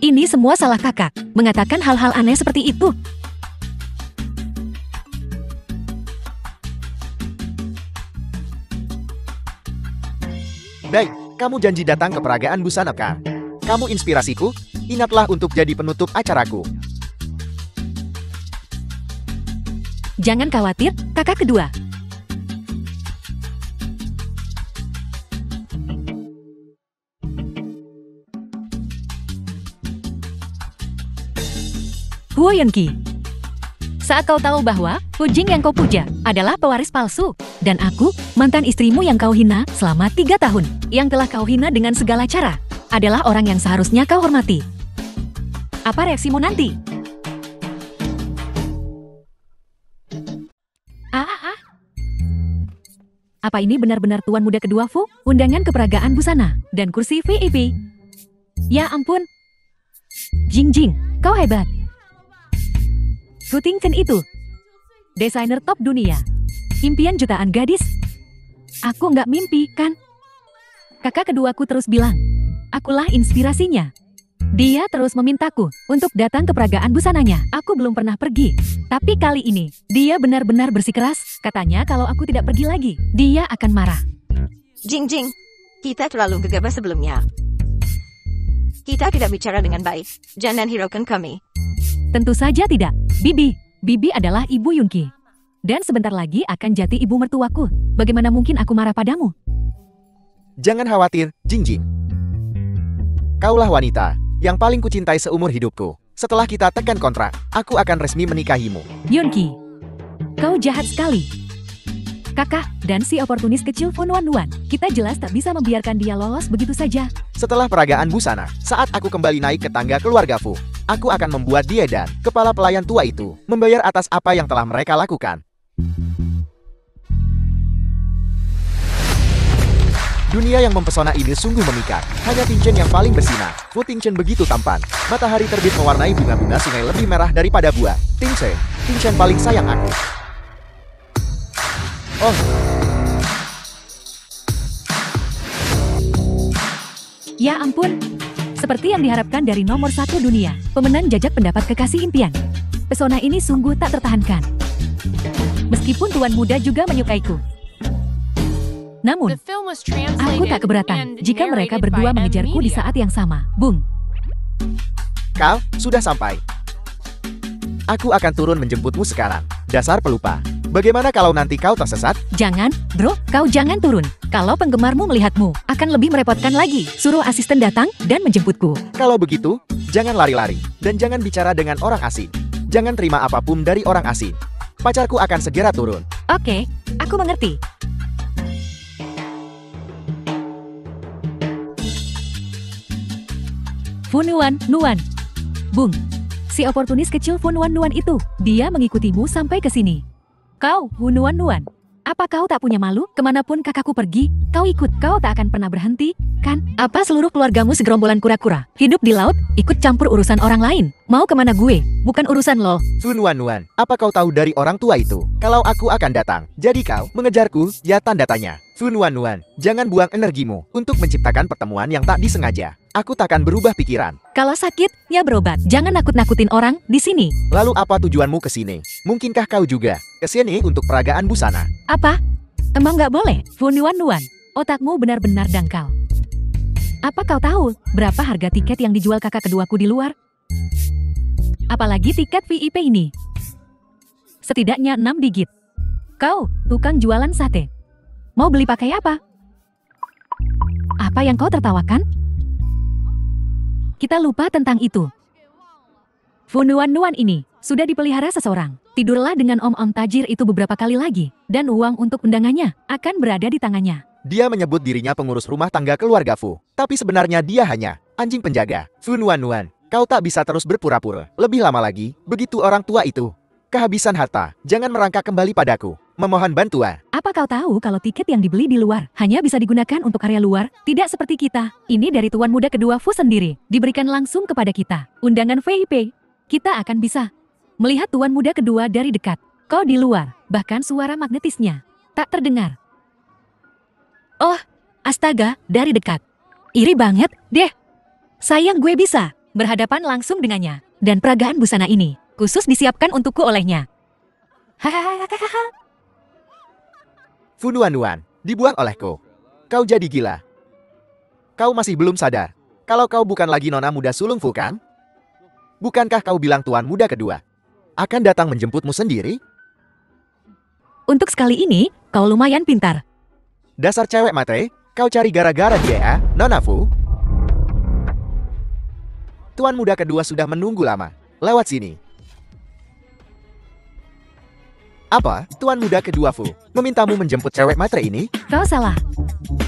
Ini semua salah kakak, mengatakan hal-hal aneh seperti itu. Baik, kamu janji datang ke peragaan busana kan? Kamu inspirasiku, ingatlah untuk jadi penutup acaraku. Jangan khawatir, kakak kedua. Huo Yunki. Saat kau tahu bahwa Hu Jing yang kau puja adalah pewaris palsu, dan aku, mantan istrimu yang kau hina selama 3 tahun, yang telah kau hina dengan segala cara, adalah orang yang seharusnya kau hormati. Apa reaksimu nanti? Apa ini benar-benar tuan muda kedua Fu? Undangan keperagaan busana dan kursi VIP. Ya ampun. Jing Jing, kau hebat. Fu Tingchen itu desainer top dunia. Impian jutaan gadis. Aku nggak mimpi, kan? Kakak keduaku terus bilang, akulah inspirasinya. Dia terus memintaku untuk datang ke peragaan busananya. Aku belum pernah pergi. Tapi kali ini, dia benar-benar bersikeras. Katanya kalau aku tidak pergi lagi, dia akan marah. Jing Jing, kita terlalu gegabah sebelumnya. Kita tidak bicara dengan baik. Jangan hiraukan kami. Tentu saja tidak. Bibi adalah ibu Yunki. Dan sebentar lagi akan jadi ibu mertuaku. Bagaimana mungkin aku marah padamu? Jangan khawatir, Jing Jing. Kaulah wanita yang paling kucintai seumur hidupku. Setelah kita tekan kontrak, aku akan resmi menikahimu. Yunki, kau jahat sekali. Kakak dan si oportunis kecil Fun Wan Wan, kita jelas tak bisa membiarkan dia lolos begitu saja. Setelah peragaan busana, saat aku kembali naik ke tangga keluarga Fu, aku akan membuat dia dan kepala pelayan tua itu membayar atas apa yang telah mereka lakukan. Dunia yang mempesona ini sungguh memikat. Hanya Tingchen yang paling bersinar. Fu Tingchen begitu tampan. Matahari terbit mewarnai bunga-bunga sungai lebih merah daripada buah. Tingchen paling sayang aku. Oh. Ya ampun. Seperti yang diharapkan dari nomor 1 dunia, pemenang jajak pendapat kekasih impian. Pesona ini sungguh tak tertahankan. Meskipun tuan muda juga menyukaiku. Namun, The film was aku translated tak keberatan and jika mereka narrated berdua by mengejarku di Media. saat yang sama. Bung. Kau sudah sampai. Aku akan turun menjemputmu sekarang. Dasar pelupa. Bagaimana kalau nanti kau tersesat? Jangan, bro, kau jangan turun. Kalau penggemarmu melihatmu, akan lebih merepotkan lagi. Suruh asisten datang dan menjemputku. Kalau begitu, jangan lari-lari. Dan jangan bicara dengan orang asing. Jangan terima apapun dari orang asing. Pacarku akan segera turun. Oke, aku mengerti. Fun Wan Nuan. Bung, si oportunis kecil Fun Wan Nuan itu, dia mengikutimu sampai ke sini. Kau, Fun Wan Nuan, apa kau tak punya malu? Kemanapun kakakku pergi, kau ikut. Kau tak akan pernah berhenti, kan? Apa seluruh keluargamu segerombolan kura-kura? Hidup di laut, ikut campur urusan orang lain. Mau kemana gue? Bukan urusan lo. Fun Wan Wan, apa kau tahu dari orang tua itu? Kalau aku akan datang, jadi kau mengejarku, ya tanda tanya. Fun Wan Wan, jangan buang energimu untuk menciptakan pertemuan yang tak disengaja. Aku takkan berubah pikiran. Kalau sakit, ya berobat. Jangan nakut-nakutin orang di sini. Lalu apa tujuanmu ke sini? Mungkinkah kau juga ke sini untuk peragaan busana? Apa? Emang nggak boleh? Fun Wan Wan, otakmu benar-benar dangkal. Apa kau tahu berapa harga tiket yang dijual kakak keduaku di luar? Apalagi tiket VIP ini. Setidaknya 6 digit. Kau, tukang jualan sate. Mau beli pakai apa? Apa yang kau tertawakan? Kita lupa tentang itu. Fun Wan Wan ini sudah dipelihara seseorang. Tidurlah dengan om-om tajir itu beberapa kali lagi. Dan uang untuk undangannya akan berada di tangannya. Dia menyebut dirinya pengurus rumah tangga keluarga Fu. Tapi sebenarnya dia hanya anjing penjaga. Fun Wan Wan, kau tak bisa terus berpura-pura. Lebih lama lagi, begitu orang tua itu kehabisan harta, jangan merangkak kembali padaku. Memohon bantuan. Apa kau tahu kalau tiket yang dibeli di luar hanya bisa digunakan untuk area luar? Tidak seperti kita. Ini dari tuan muda kedua Fu sendiri. Diberikan langsung kepada kita. Undangan VIP. Kita akan bisa melihat tuan muda kedua dari dekat. Kau di luar, bahkan suara magnetisnya tak terdengar. Oh, astaga, dari dekat. Iri banget, deh. Sayang gue bisa berhadapan langsung dengannya. Dan peragaan busana ini khusus disiapkan untukku olehnya. Hahaha. Fu Nuan, dibuang olehku. Kau jadi gila. Kau masih belum sadar kalau kau bukan lagi nona muda sulung Fu kan? Bukankah kau bilang tuan muda kedua akan datang menjemputmu sendiri? Untuk sekali ini, kau lumayan pintar. Dasar cewek matre, kau cari gara-gara dia ya, Nona Fu. Tuan muda kedua sudah menunggu lama. Lewat sini. Apa? Tuan muda kedua Fu memintamu menjemput cewek matre ini? Kau salah.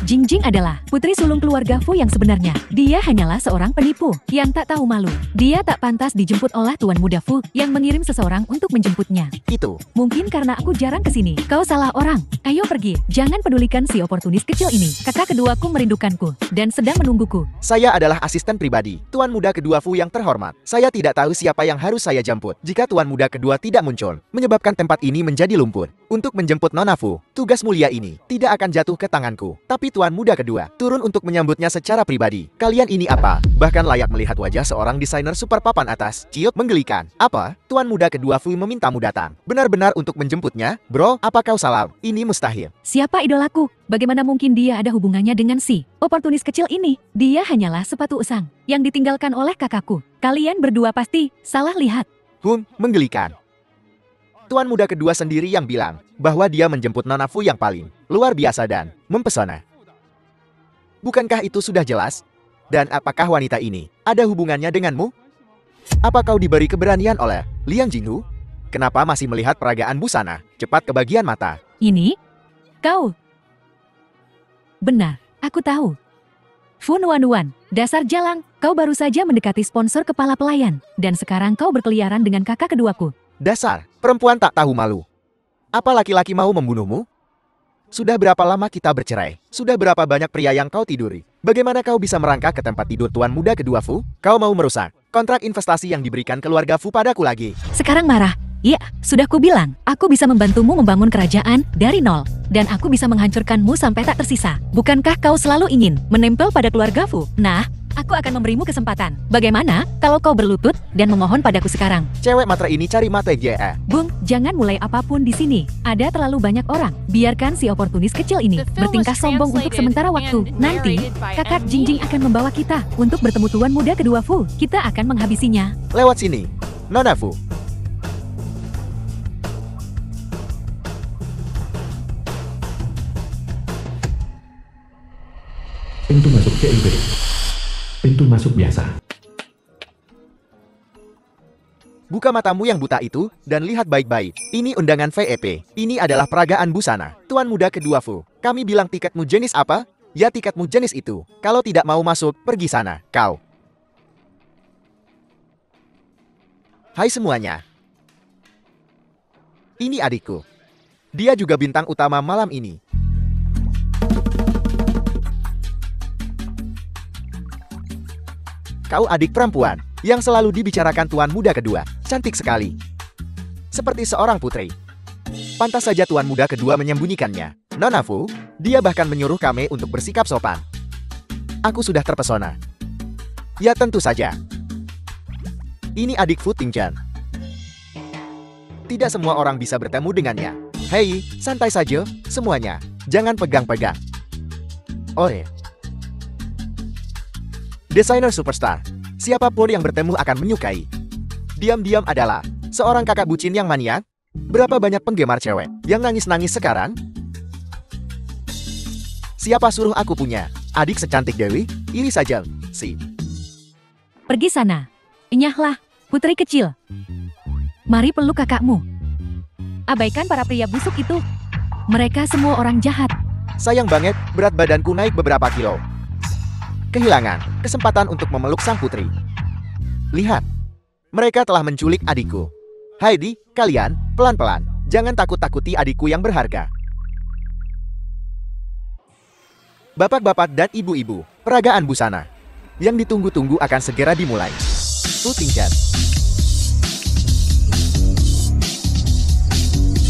Jingjing adalah putri sulung keluarga Fu yang sebenarnya. Dia hanyalah seorang penipu yang tak tahu malu. Dia tak pantas dijemput oleh tuan muda Fu yang mengirim seseorang untuk menjemputnya. Itu. Mungkin karena aku jarang kesini. Kau salah orang. Ayo pergi. Jangan pedulikan si oportunis kecil ini. Kakak keduaku merindukanku dan sedang menungguku. Saya adalah asisten pribadi Tuan muda kedua Fu yang terhormat. Saya tidak tahu siapa yang harus saya jemput. Jika tuan muda kedua tidak muncul, menyebabkan tempat ini menjadi lumpur. Untuk menjemput Nona Fu, tugas mulia ini tidak akan jatuh ke tanganku. Tapi tuan muda kedua turun untuk menyambutnya secara pribadi. Kalian ini apa? Bahkan layak melihat wajah seorang desainer super papan atas. Ciut menggelikan. Apa? Tuan muda kedua Fu memintamu datang benar-benar untuk menjemputnya? Bro, apa kau salah? Ini mustahil. Siapa idolaku? Bagaimana mungkin dia ada hubungannya dengan si oportunis kecil ini? Dia hanyalah sepatu usang yang ditinggalkan oleh kakakku. Kalian berdua pasti salah lihat. Menggelikan. Tuan muda kedua sendiri yang bilang bahwa dia menjemput Nona Fu yang paling luar biasa dan mempesona. Bukankah itu sudah jelas? Dan apakah wanita ini ada hubungannya denganmu? Apa kau diberi keberanian oleh Liang Jinghu? Kenapa masih melihat peragaan busana? Cepat ke bagian mata. Ini? Kau? Benar, aku tahu. Fu Nuan, dasar jalang, kau baru saja mendekati sponsor kepala pelayan. Dan sekarang kau berkeliaran dengan kakak keduaku. Dasar, perempuan tak tahu malu. Apa laki-laki mau membunuhmu? Sudah berapa lama kita bercerai? Sudah berapa banyak pria yang kau tiduri? Bagaimana kau bisa merangkak ke tempat tidur tuan muda kedua Fu? Kau mau merusak kontrak investasi yang diberikan keluarga Fu padaku lagi. Sekarang marah? Ya, sudah kubilang, aku bisa membantumu membangun kerajaan dari nol. Dan aku bisa menghancurkanmu sampai tak tersisa. Bukankah kau selalu ingin menempel pada keluarga Fu? Nah, aku akan memberimu kesempatan. Bagaimana kalau kau berlutut dan memohon padaku sekarang? Cewek matre ini cari mate GE. Bung, jangan mulai apapun di sini. Ada terlalu banyak orang. Biarkan si oportunis kecil ini The film bertingkah was sombong untuk translated sementara waktu. and Nanti, narrated by kakak M. Jingjing akan membawa kita untuk bertemu tuan muda kedua Fu. Kita akan menghabisinya. Lewat sini, Nona Fu. Pintu masuk VIP. Pintu masuk biasa. Buka matamu yang buta itu, dan lihat baik-baik. Ini undangan VIP. Ini adalah peragaan busana. Tuan muda kedua Fu. Kami bilang tiketmu jenis apa? Ya tiketmu jenis itu. Kalau tidak mau masuk, pergi sana. Kau. Hai semuanya. Ini adikku. Dia juga bintang utama malam ini. Kau adik perempuan yang selalu dibicarakan tuan muda kedua. Cantik sekali. Seperti seorang putri. Pantas saja tuan muda kedua menyembunyikannya. Nona Fu, dia bahkan menyuruh kami untuk bersikap sopan. Aku sudah terpesona. Ya tentu saja. Ini adik Fu Tingjan. Tidak semua orang bisa bertemu dengannya. Hei, santai saja, semuanya. Jangan pegang-pegang. Ore. Desainer superstar. Siapapun yang bertemu akan menyukai. Diam-diam adalah seorang kakak bucin yang maniak. Berapa banyak penggemar cewek yang nangis-nangis sekarang? Siapa suruh aku punya adik secantik Dewi? Iri saja, sih. Pergi sana. Enyahlah, putri kecil. Mari peluk kakakmu. Abaikan para pria busuk itu. Mereka semua orang jahat. Sayang banget, berat badanku naik beberapa kilo. Kehilangan kesempatan untuk memeluk sang putri. Lihat, mereka telah menculik adikku. Heidi, kalian, pelan-pelan. Jangan takut-takuti adikku yang berharga. Bapak-bapak dan ibu-ibu, peragaan busana yang ditunggu-tunggu akan segera dimulai. Fu Tingjan.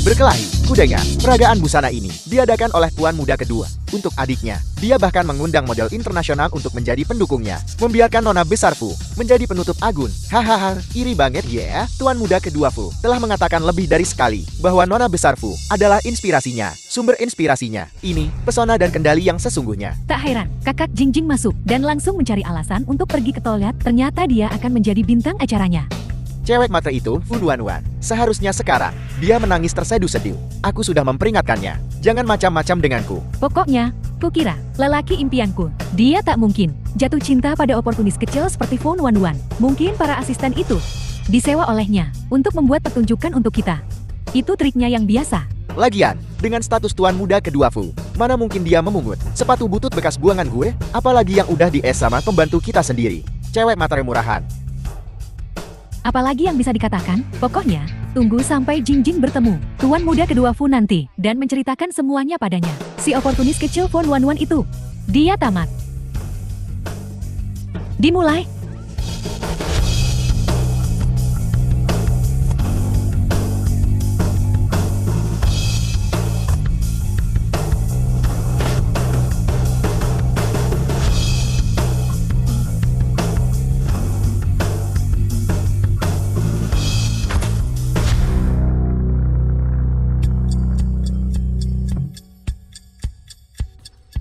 Berkelahi, ku dengar, peragaan busana ini diadakan oleh tuan muda kedua untuk adiknya. Dia bahkan mengundang model internasional untuk menjadi pendukungnya, membiarkan nona besar Fu menjadi penutup Agun. Hahaha, iri banget ya. Tuan muda kedua Fu telah mengatakan lebih dari sekali bahwa nona besar Fu adalah inspirasinya, sumber inspirasinya. Ini pesona dan kendali yang sesungguhnya. Tak heran, kakak Jingjing masuk dan langsung mencari alasan untuk pergi ke toilet. Ternyata dia akan menjadi bintang acaranya. Cewek matre itu, Fu Duanwan, seharusnya sekarang dia menangis terseduh-seduh. Aku sudah memperingatkannya. Jangan macam-macam denganku. Pokoknya, kukira lelaki impianku. Dia tak mungkin jatuh cinta pada oportunis kecil seperti Fu Duanwan. Mungkin para asisten itu disewa olehnya untuk membuat pertunjukan untuk kita. Itu triknya yang biasa. Lagian, dengan status tuan muda kedua Fu, mana mungkin dia memungut sepatu butut bekas buangan gue? Apalagi yang udah di-es sama pembantu kita sendiri. Cewek matre murahan. Apalagi yang bisa dikatakan? Pokoknya, tunggu sampai Jingjing bertemu tuan muda kedua Fu nanti dan menceritakan semuanya padanya. Si oportunis kecil Fu Duanwan itu, dia tamat. Dimulai.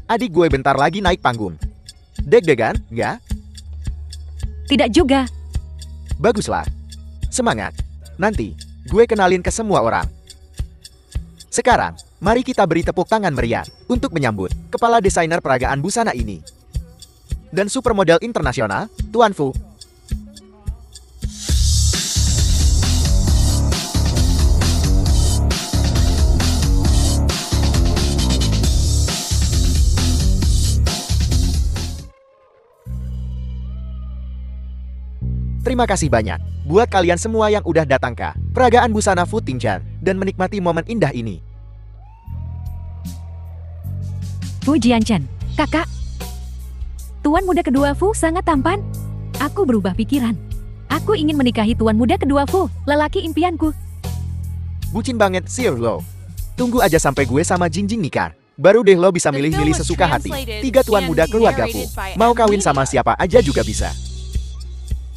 Adik gue bentar lagi naik panggung. Deg-degan, nggak? Tidak juga. Baguslah. Semangat. Nanti, gue kenalin ke semua orang. Sekarang, mari kita beri tepuk tangan meriah untuk menyambut kepala desainer peragaan busana ini. Dan supermodel internasional, Tuan Fu. Terima kasih banyak buat kalian semua yang udah datang ke peragaan busana Fu Tingjan dan menikmati momen indah ini. Fu Jianchen, kakak. Tuan muda kedua Fu sangat tampan. Aku berubah pikiran. Aku ingin menikahi tuan muda kedua Fu, lelaki impianku. Bucin banget, Sir Lo. Tunggu aja sampai gue sama Jingjing nikah. Baru deh lo bisa milih-milih sesuka hati. 3 tuan muda keluarga Fu. Mau kawin sama siapa aja juga bisa.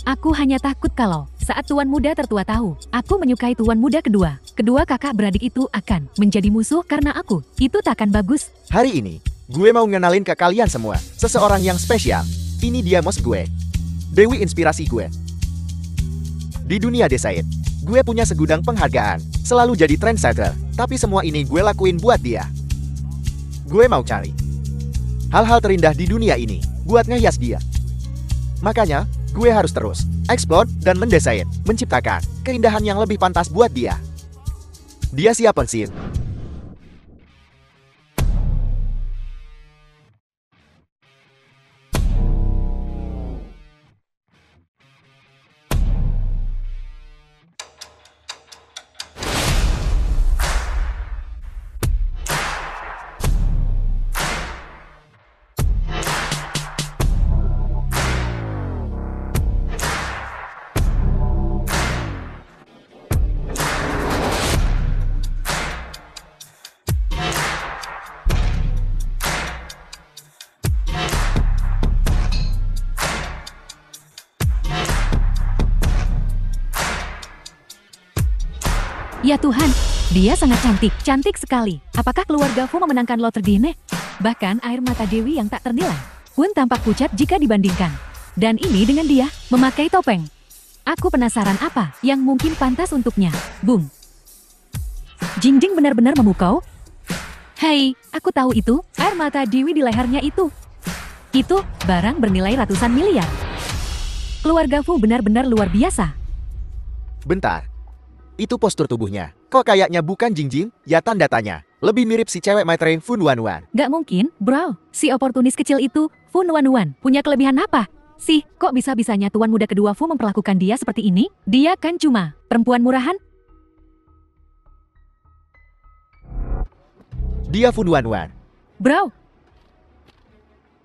Aku hanya takut kalau saat tuan muda tertua tahu aku menyukai tuan muda kedua. Kedua kakak beradik itu akan menjadi musuh karena aku. Itu takkan bagus. Hari ini, gue mau ngenalin ke kalian semua seseorang yang spesial. Ini dia bos gue. Dewi inspirasi gue. Di dunia desain, gue punya segudang penghargaan. Selalu jadi trendsetter. Tapi semua ini gue lakuin buat dia. Gue mau cari hal-hal terindah di dunia ini buat ngehias dia. Makanya, gue harus terus eksplor dan mendesain, menciptakan keindahan yang lebih pantas buat dia. Dia siapa sih? Ya Tuhan, dia sangat cantik sekali. Apakah keluarga Fu memenangkan lotre dine? Bahkan air mata Dewi yang tak ternilai pun tampak pucat jika dibandingkan. Dan ini dengan dia memakai topeng. Aku penasaran apa yang mungkin pantas untuknya. Bung. Jingjing benar-benar memukau. Hei, aku tahu itu, air mata Dewi di lehernya itu. Itu barang bernilai ratusan miliar. Keluarga Fu benar-benar luar biasa. Bentar. Itu postur tubuhnya. Kok kayaknya bukan Jingjing? Ya tanda tanya. Lebih mirip si cewek matre Fu Duanwan. Gak mungkin, bro. Si oportunis kecil itu, Fu Duanwan, punya kelebihan apa? Sih, kok bisa-bisanya tuan muda kedua Fu memperlakukan dia seperti ini? Dia kan cuma perempuan murahan. Dia Fu Duanwan. Bro.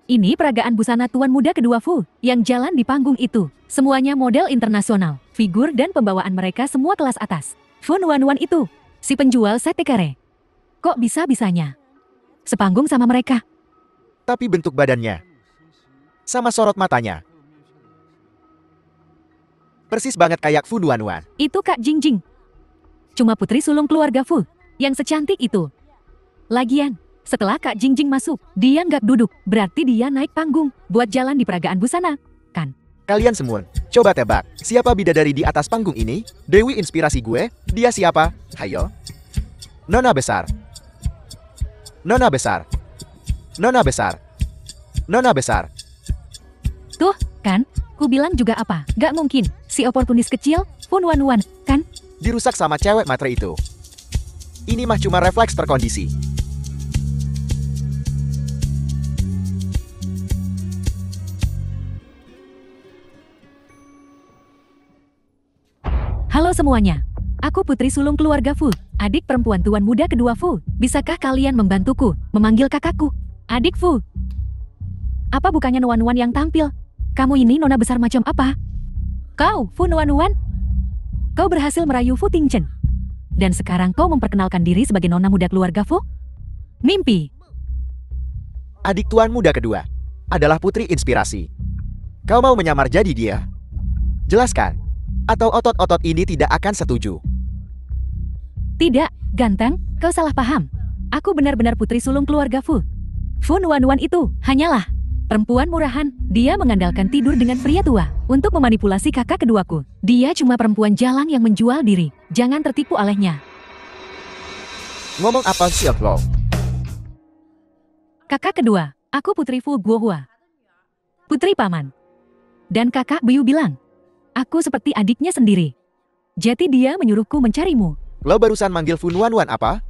Ini peragaan busana tuan muda kedua Fu yang jalan di panggung itu. Semuanya model internasional, figur dan pembawaan mereka semua kelas atas. Fu Duanwan itu Si penjual sate kare. Kok bisa-bisanya sepanggung sama mereka? Tapi bentuk badannya, sama sorot matanya, persis banget kayak Fu Nuan. Itu Kak Jingjing. Cuma putri sulung keluarga Fu yang secantik itu. Lagian, setelah Kak Jingjing masuk, dia nggak duduk. Berarti dia naik panggung buat jalan di peragaan busana, kan? Kalian semua, coba tebak, siapa bidadari di atas panggung ini? Dewi inspirasi gue, dia siapa? Hayo. Nona besar. Nona besar. Nona besar. Nona besar. Tuh, kan? Ku bilang juga apa? Gak mungkin. Si oportunis kecil, Fu Nuan, kan? Dirusak sama cewek matre itu. Ini mah cuma refleks terkondisi. Halo semuanya. Aku putri sulung keluarga Fu, adik perempuan tuan muda kedua Fu. Bisakah kalian membantuku memanggil kakakku? Adik Fu. Apa bukannya Nuan yang tampil? Kamu ini nona besar macam apa? Kau, Fu Nuan? Kau berhasil merayu Fu Tingchen. Dan sekarang kau memperkenalkan diri sebagai nona muda keluarga Fu? Mimpi. Adik tuan muda kedua adalah putri inspirasi. Kau mau menyamar jadi dia? Jelaskan. Atau otot-otot ini tidak akan setuju? Tidak, ganteng, kau salah paham. Aku benar-benar putri sulung keluarga Fu. Fu Nuan itu hanyalah perempuan murahan. Dia mengandalkan tidur dengan pria tua untuk memanipulasi kakak keduaku. Dia cuma perempuan jalan yang menjual diri. Jangan tertipu olehnya. Ngomong apa sih lo? Kakak kedua, aku putri Fu Guohua. Putri paman. Dan kakak Biu bilang, aku seperti adiknya sendiri. Jadi dia menyuruhku mencarimu. Lo barusan manggil Fu Nuan apa?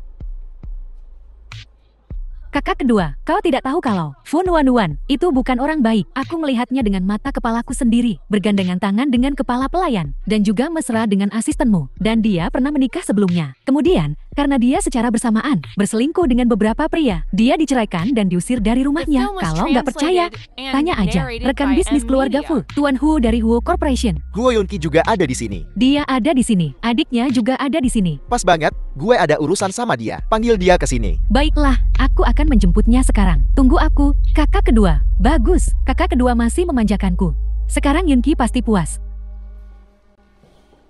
Kakak kedua, kau tidak tahu kalau Fu Nuan itu bukan orang baik. Aku melihatnya dengan mata kepalaku sendiri, bergandengan tangan dengan kepala pelayan, dan juga mesra dengan asistenmu. Dan dia pernah menikah sebelumnya. Kemudian, karena dia secara bersamaan berselingkuh dengan beberapa pria, dia diceraikan dan diusir dari rumahnya. Kalau nggak percaya, tanya aja rekan bisnis keluarga Fu, Tuan Hu dari Huo Corporation. Guo Yunqi juga ada di sini. Dia ada di sini. Adiknya juga ada di sini. Pas banget, gue ada urusan sama dia. Panggil dia ke sini. Baiklah, aku akan menjemputnya sekarang. Tunggu aku, kakak kedua. Bagus, kakak kedua masih memanjakanku. Sekarang Yunqi pasti puas.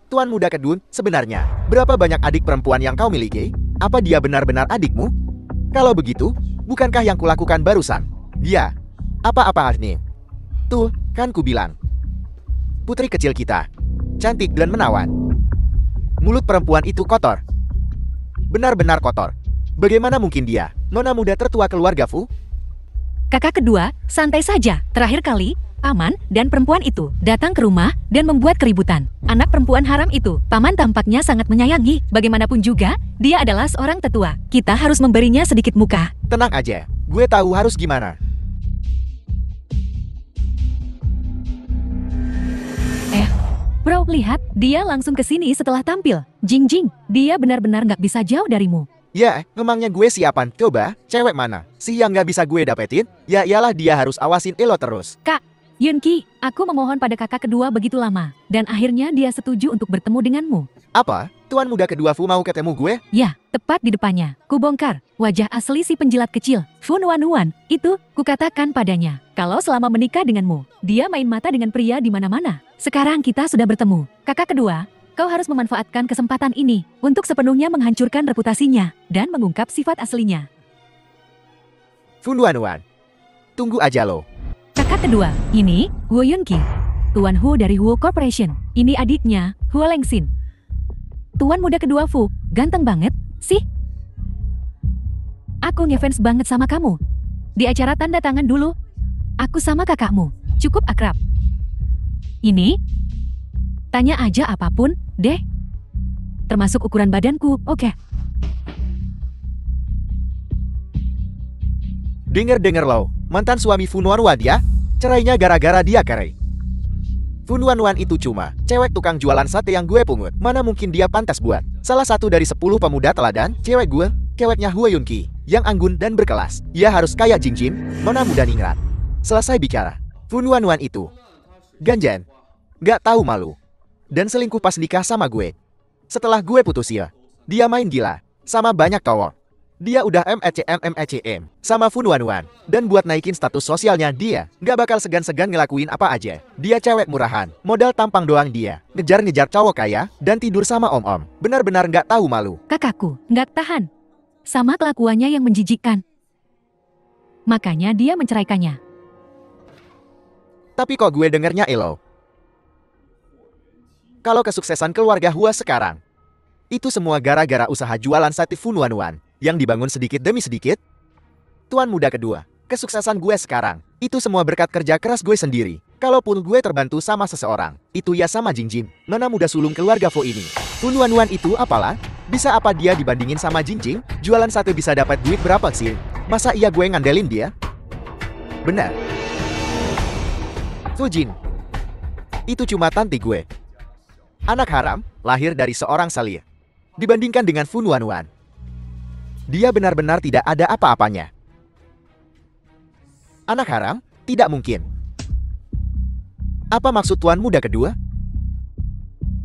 Tuan muda kedun, sebenarnya, berapa banyak adik perempuan yang kau miliki? Apa dia benar-benar adikmu? Kalau begitu, bukankah yang kulakukan barusan? Dia, apa-apa nih? Tuh, kan ku bilang. Putri kecil kita, cantik dan menawan. Mulut perempuan itu kotor. Benar-benar kotor. Bagaimana mungkin dia, nona muda tertua keluarga Fu? Kakak kedua, santai saja. Terakhir kali, Paman dan perempuan itu datang ke rumah dan membuat keributan. Anak perempuan haram itu, Paman tampaknya sangat menyayangi. Bagaimanapun juga, dia adalah seorang tetua. Kita harus memberinya sedikit muka. Tenang aja, gue tahu harus gimana. Bro, lihat, dia langsung ke sini setelah tampil. Jingjing, dia benar-benar nggak bisa jauh darimu. Ya, memangnya gue siapan? Coba, cewek mana? Si yang gak bisa gue dapetin? Ya iyalah dia harus awasin Elo terus. Kak, Yunqi, aku memohon pada kakak kedua begitu lama. Dan akhirnya dia setuju untuk bertemu denganmu. Apa? Tuan muda kedua Fu mau ketemu gue? Ya, tepat di depannya. Ku bongkar wajah asli si penjilat kecil, Fu Nuan. Itu, kukatakan padanya. Kalau selama menikah denganmu, dia main mata dengan pria di mana-mana. Sekarang kita sudah bertemu. Kakak kedua, kau harus memanfaatkan kesempatan ini untuk sepenuhnya menghancurkan reputasinya dan mengungkap sifat aslinya. Fu Nuan, tunggu aja lo. Kakak kedua, ini Huo Yunqi, Tuan Hu dari Huo Corporation. Ini adiknya, Huo Lengxin. Tuan muda kedua Fu, ganteng banget, sih. Aku ngefans banget sama kamu. Di acara tanda tangan dulu, aku sama kakakmu, cukup akrab. Ini, tanya aja apapun, deh. Termasuk ukuran badanku, oke. Dengar lo, mantan suami Fu Nuan dia, cerainya gara-gara dia kere. Fu Nuan itu cuma cewek tukang jualan sate yang gue pungut. Mana mungkin dia pantas buat salah satu dari 10 pemuda teladan. Cewek gue, ceweknya Huo Yunqi, yang anggun dan berkelas. Ia harus kayak Jingjing, nona muda ningrat. Selesai bicara, Fu Nuan itu ganjen, gak tahu malu, dan selingkuh pas nikah sama gue. Setelah gue putus ya, Dia main gila. Sama banyak cowok. Dia udah MECM sama Fun Wanwan. Dan buat naikin status sosialnya dia nggak bakal segan-segan ngelakuin apa aja. Dia cewek murahan. Modal tampang doang dia. Ngejar-ngejar cowok kaya dan tidur sama om-om. Benar-benar nggak tahu malu. Kakakku nggak tahan sama kelakuannya yang menjijikkan. Makanya dia menceraikannya. Tapi kok gue dengernya elo. Kalau kesuksesan keluarga Hua sekarang, itu semua gara-gara usaha jualan sate Fun Wanwan yang dibangun sedikit demi sedikit. Tuan muda kedua, kesuksesan gue sekarang, itu semua berkat kerja keras gue sendiri. Kalaupun gue terbantu sama seseorang, itu ya sama Jingjing, nona muda sulung keluarga Fu ini. Fun Wanwan itu apalah? Bisa apa dia dibandingin sama Jingjing? Jualan sate bisa dapat duit berapa sih? Masa iya gue ngandelin dia? Benar. Fujin, itu cuma tanti gue. Anak haram, lahir dari seorang salir. Dibandingkan dengan Fun Wanwan, dia benar-benar tidak ada apa-apanya. Anak haram? Tidak mungkin. Apa maksud tuan muda kedua?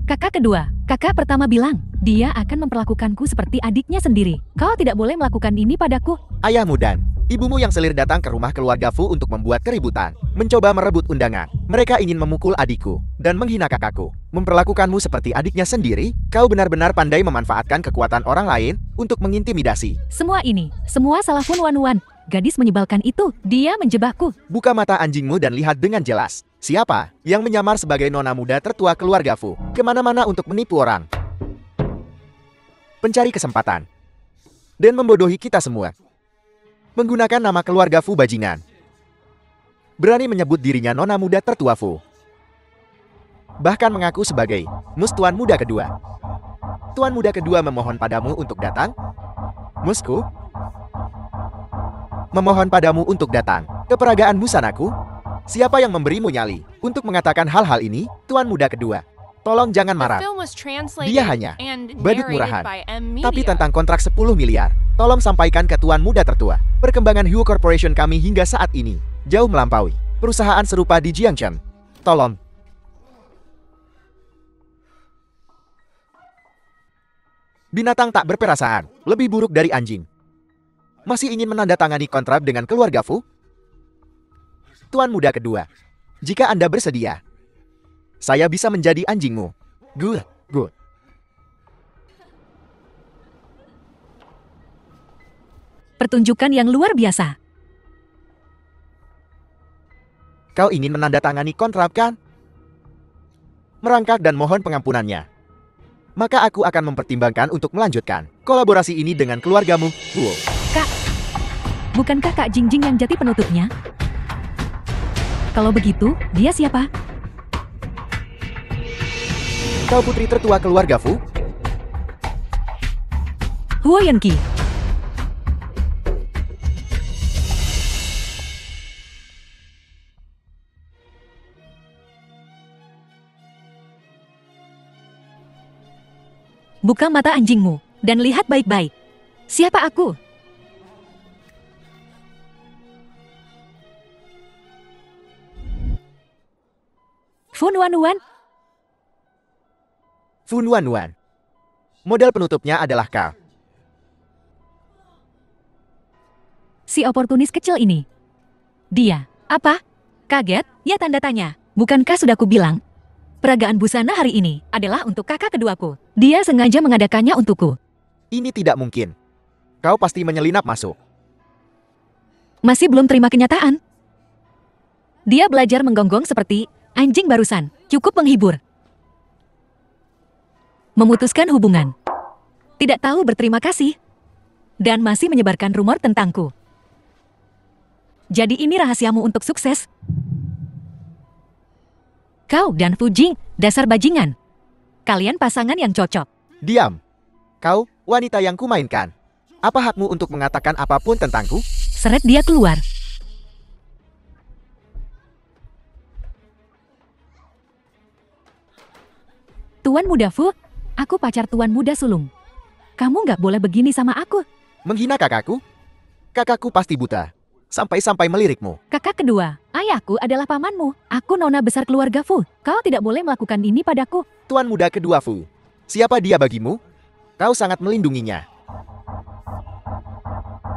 Kakak kedua, kakak pertama bilang, dia akan memperlakukanku seperti adiknya sendiri. Kau tidak boleh melakukan ini padaku. Ayahmu dan ibumu yang selir datang ke rumah keluarga Fu untuk membuat keributan, mencoba merebut undangan. Mereka ingin memukul adikku dan menghina kakakku. Memperlakukanmu seperti adiknya sendiri. Kau benar-benar pandai memanfaatkan kekuatan orang lain untuk mengintimidasi. Semua ini, semua salah Fun Wanwan. Gadis menyebalkan itu, dia menjebakku. Buka mata anjingmu dan lihat dengan jelas. Siapa yang menyamar sebagai nona muda tertua keluarga Fu kemana-mana untuk menipu orang, pencari kesempatan, dan membodohi kita semua. Menggunakan nama keluarga Fu bajingan. Berani menyebut dirinya nona muda tertua Fu. Bahkan mengaku sebagai mus tuan muda kedua. Tuan muda kedua memohon padamu untuk datang. Musku memohon padamu untuk datang ke peragaan busanaku. Siapa yang memberimu nyali untuk mengatakan hal-hal ini, tuan muda kedua? Tolong jangan The marah. film was translated Dia hanya and badut narrated murahan. by M Media. Tapi tentang kontrak 10 miliar, tolong sampaikan ke tuan muda tertua. Perkembangan Huo Corporation kami hingga saat ini jauh melampaui perusahaan serupa di Jiangchen. Tolong. Binatang tak berperasaan, lebih buruk dari anjing. Masih ingin menandatangani kontrak dengan keluarga Fu? Tuan muda kedua, jika Anda bersedia, saya bisa menjadi anjingmu. Good. Pertunjukan yang luar biasa. Kau ingin menandatangani kontrak kan? Merangkak dan mohon pengampunannya. Maka aku akan mempertimbangkan untuk melanjutkan kolaborasi ini dengan keluargamu, Huo. Kak, bukankah Kak Jingjing yang jadi penutupnya? Kalau begitu, dia siapa? Kau putri tertua keluarga Fu? Huo Yanqi. Buka mata anjingmu dan lihat baik-baik. Siapa aku? Fun Wanwan? Fun Wanwan. Modal penutupnya adalah kau. Si oportunis kecil ini. Dia, apa? Kaget? Ya tanda tanya. Bukankah sudah kubilang? Peragaan busana hari ini adalah untuk kakak keduaku. Dia sengaja mengadakannya untukku. Ini tidak mungkin. Kau pasti menyelinap masuk. Masih belum terima kenyataan. Dia belajar menggonggong seperti anjing barusan. Cukup menghibur. Memutuskan hubungan. Tidak tahu berterima kasih. Dan masih menyebarkan rumor tentangku. Jadi ini rahasiamu untuk sukses. Kau dan Fujing, dasar bajingan. Kalian pasangan yang cocok. Diam. Kau, wanita yang kumainkan. Apa hakmu untuk mengatakan apapun tentangku? Seret dia keluar. Tuan muda Fu, aku pacar tuan muda sulung. Kamu nggak boleh begini sama aku. Menghina kakakku? Kakakku pasti buta. Sampai-sampai melirikmu. Kakak kedua, ayahku adalah pamanmu. Aku nona besar keluarga Fu. Kau tidak boleh melakukan ini padaku. Tuan muda kedua Fu. Siapa dia bagimu? Kau sangat melindunginya.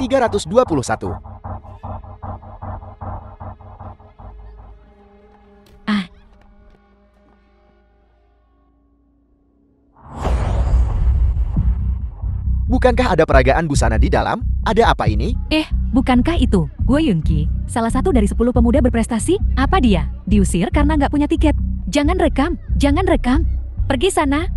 321. Bukankah ada peragaan busana di dalam? Ada apa ini? Bukankah itu Gue Yunki, salah satu dari 10 pemuda berprestasi? Apa dia diusir karena nggak punya tiket? Jangan rekam, jangan rekam. Pergi sana.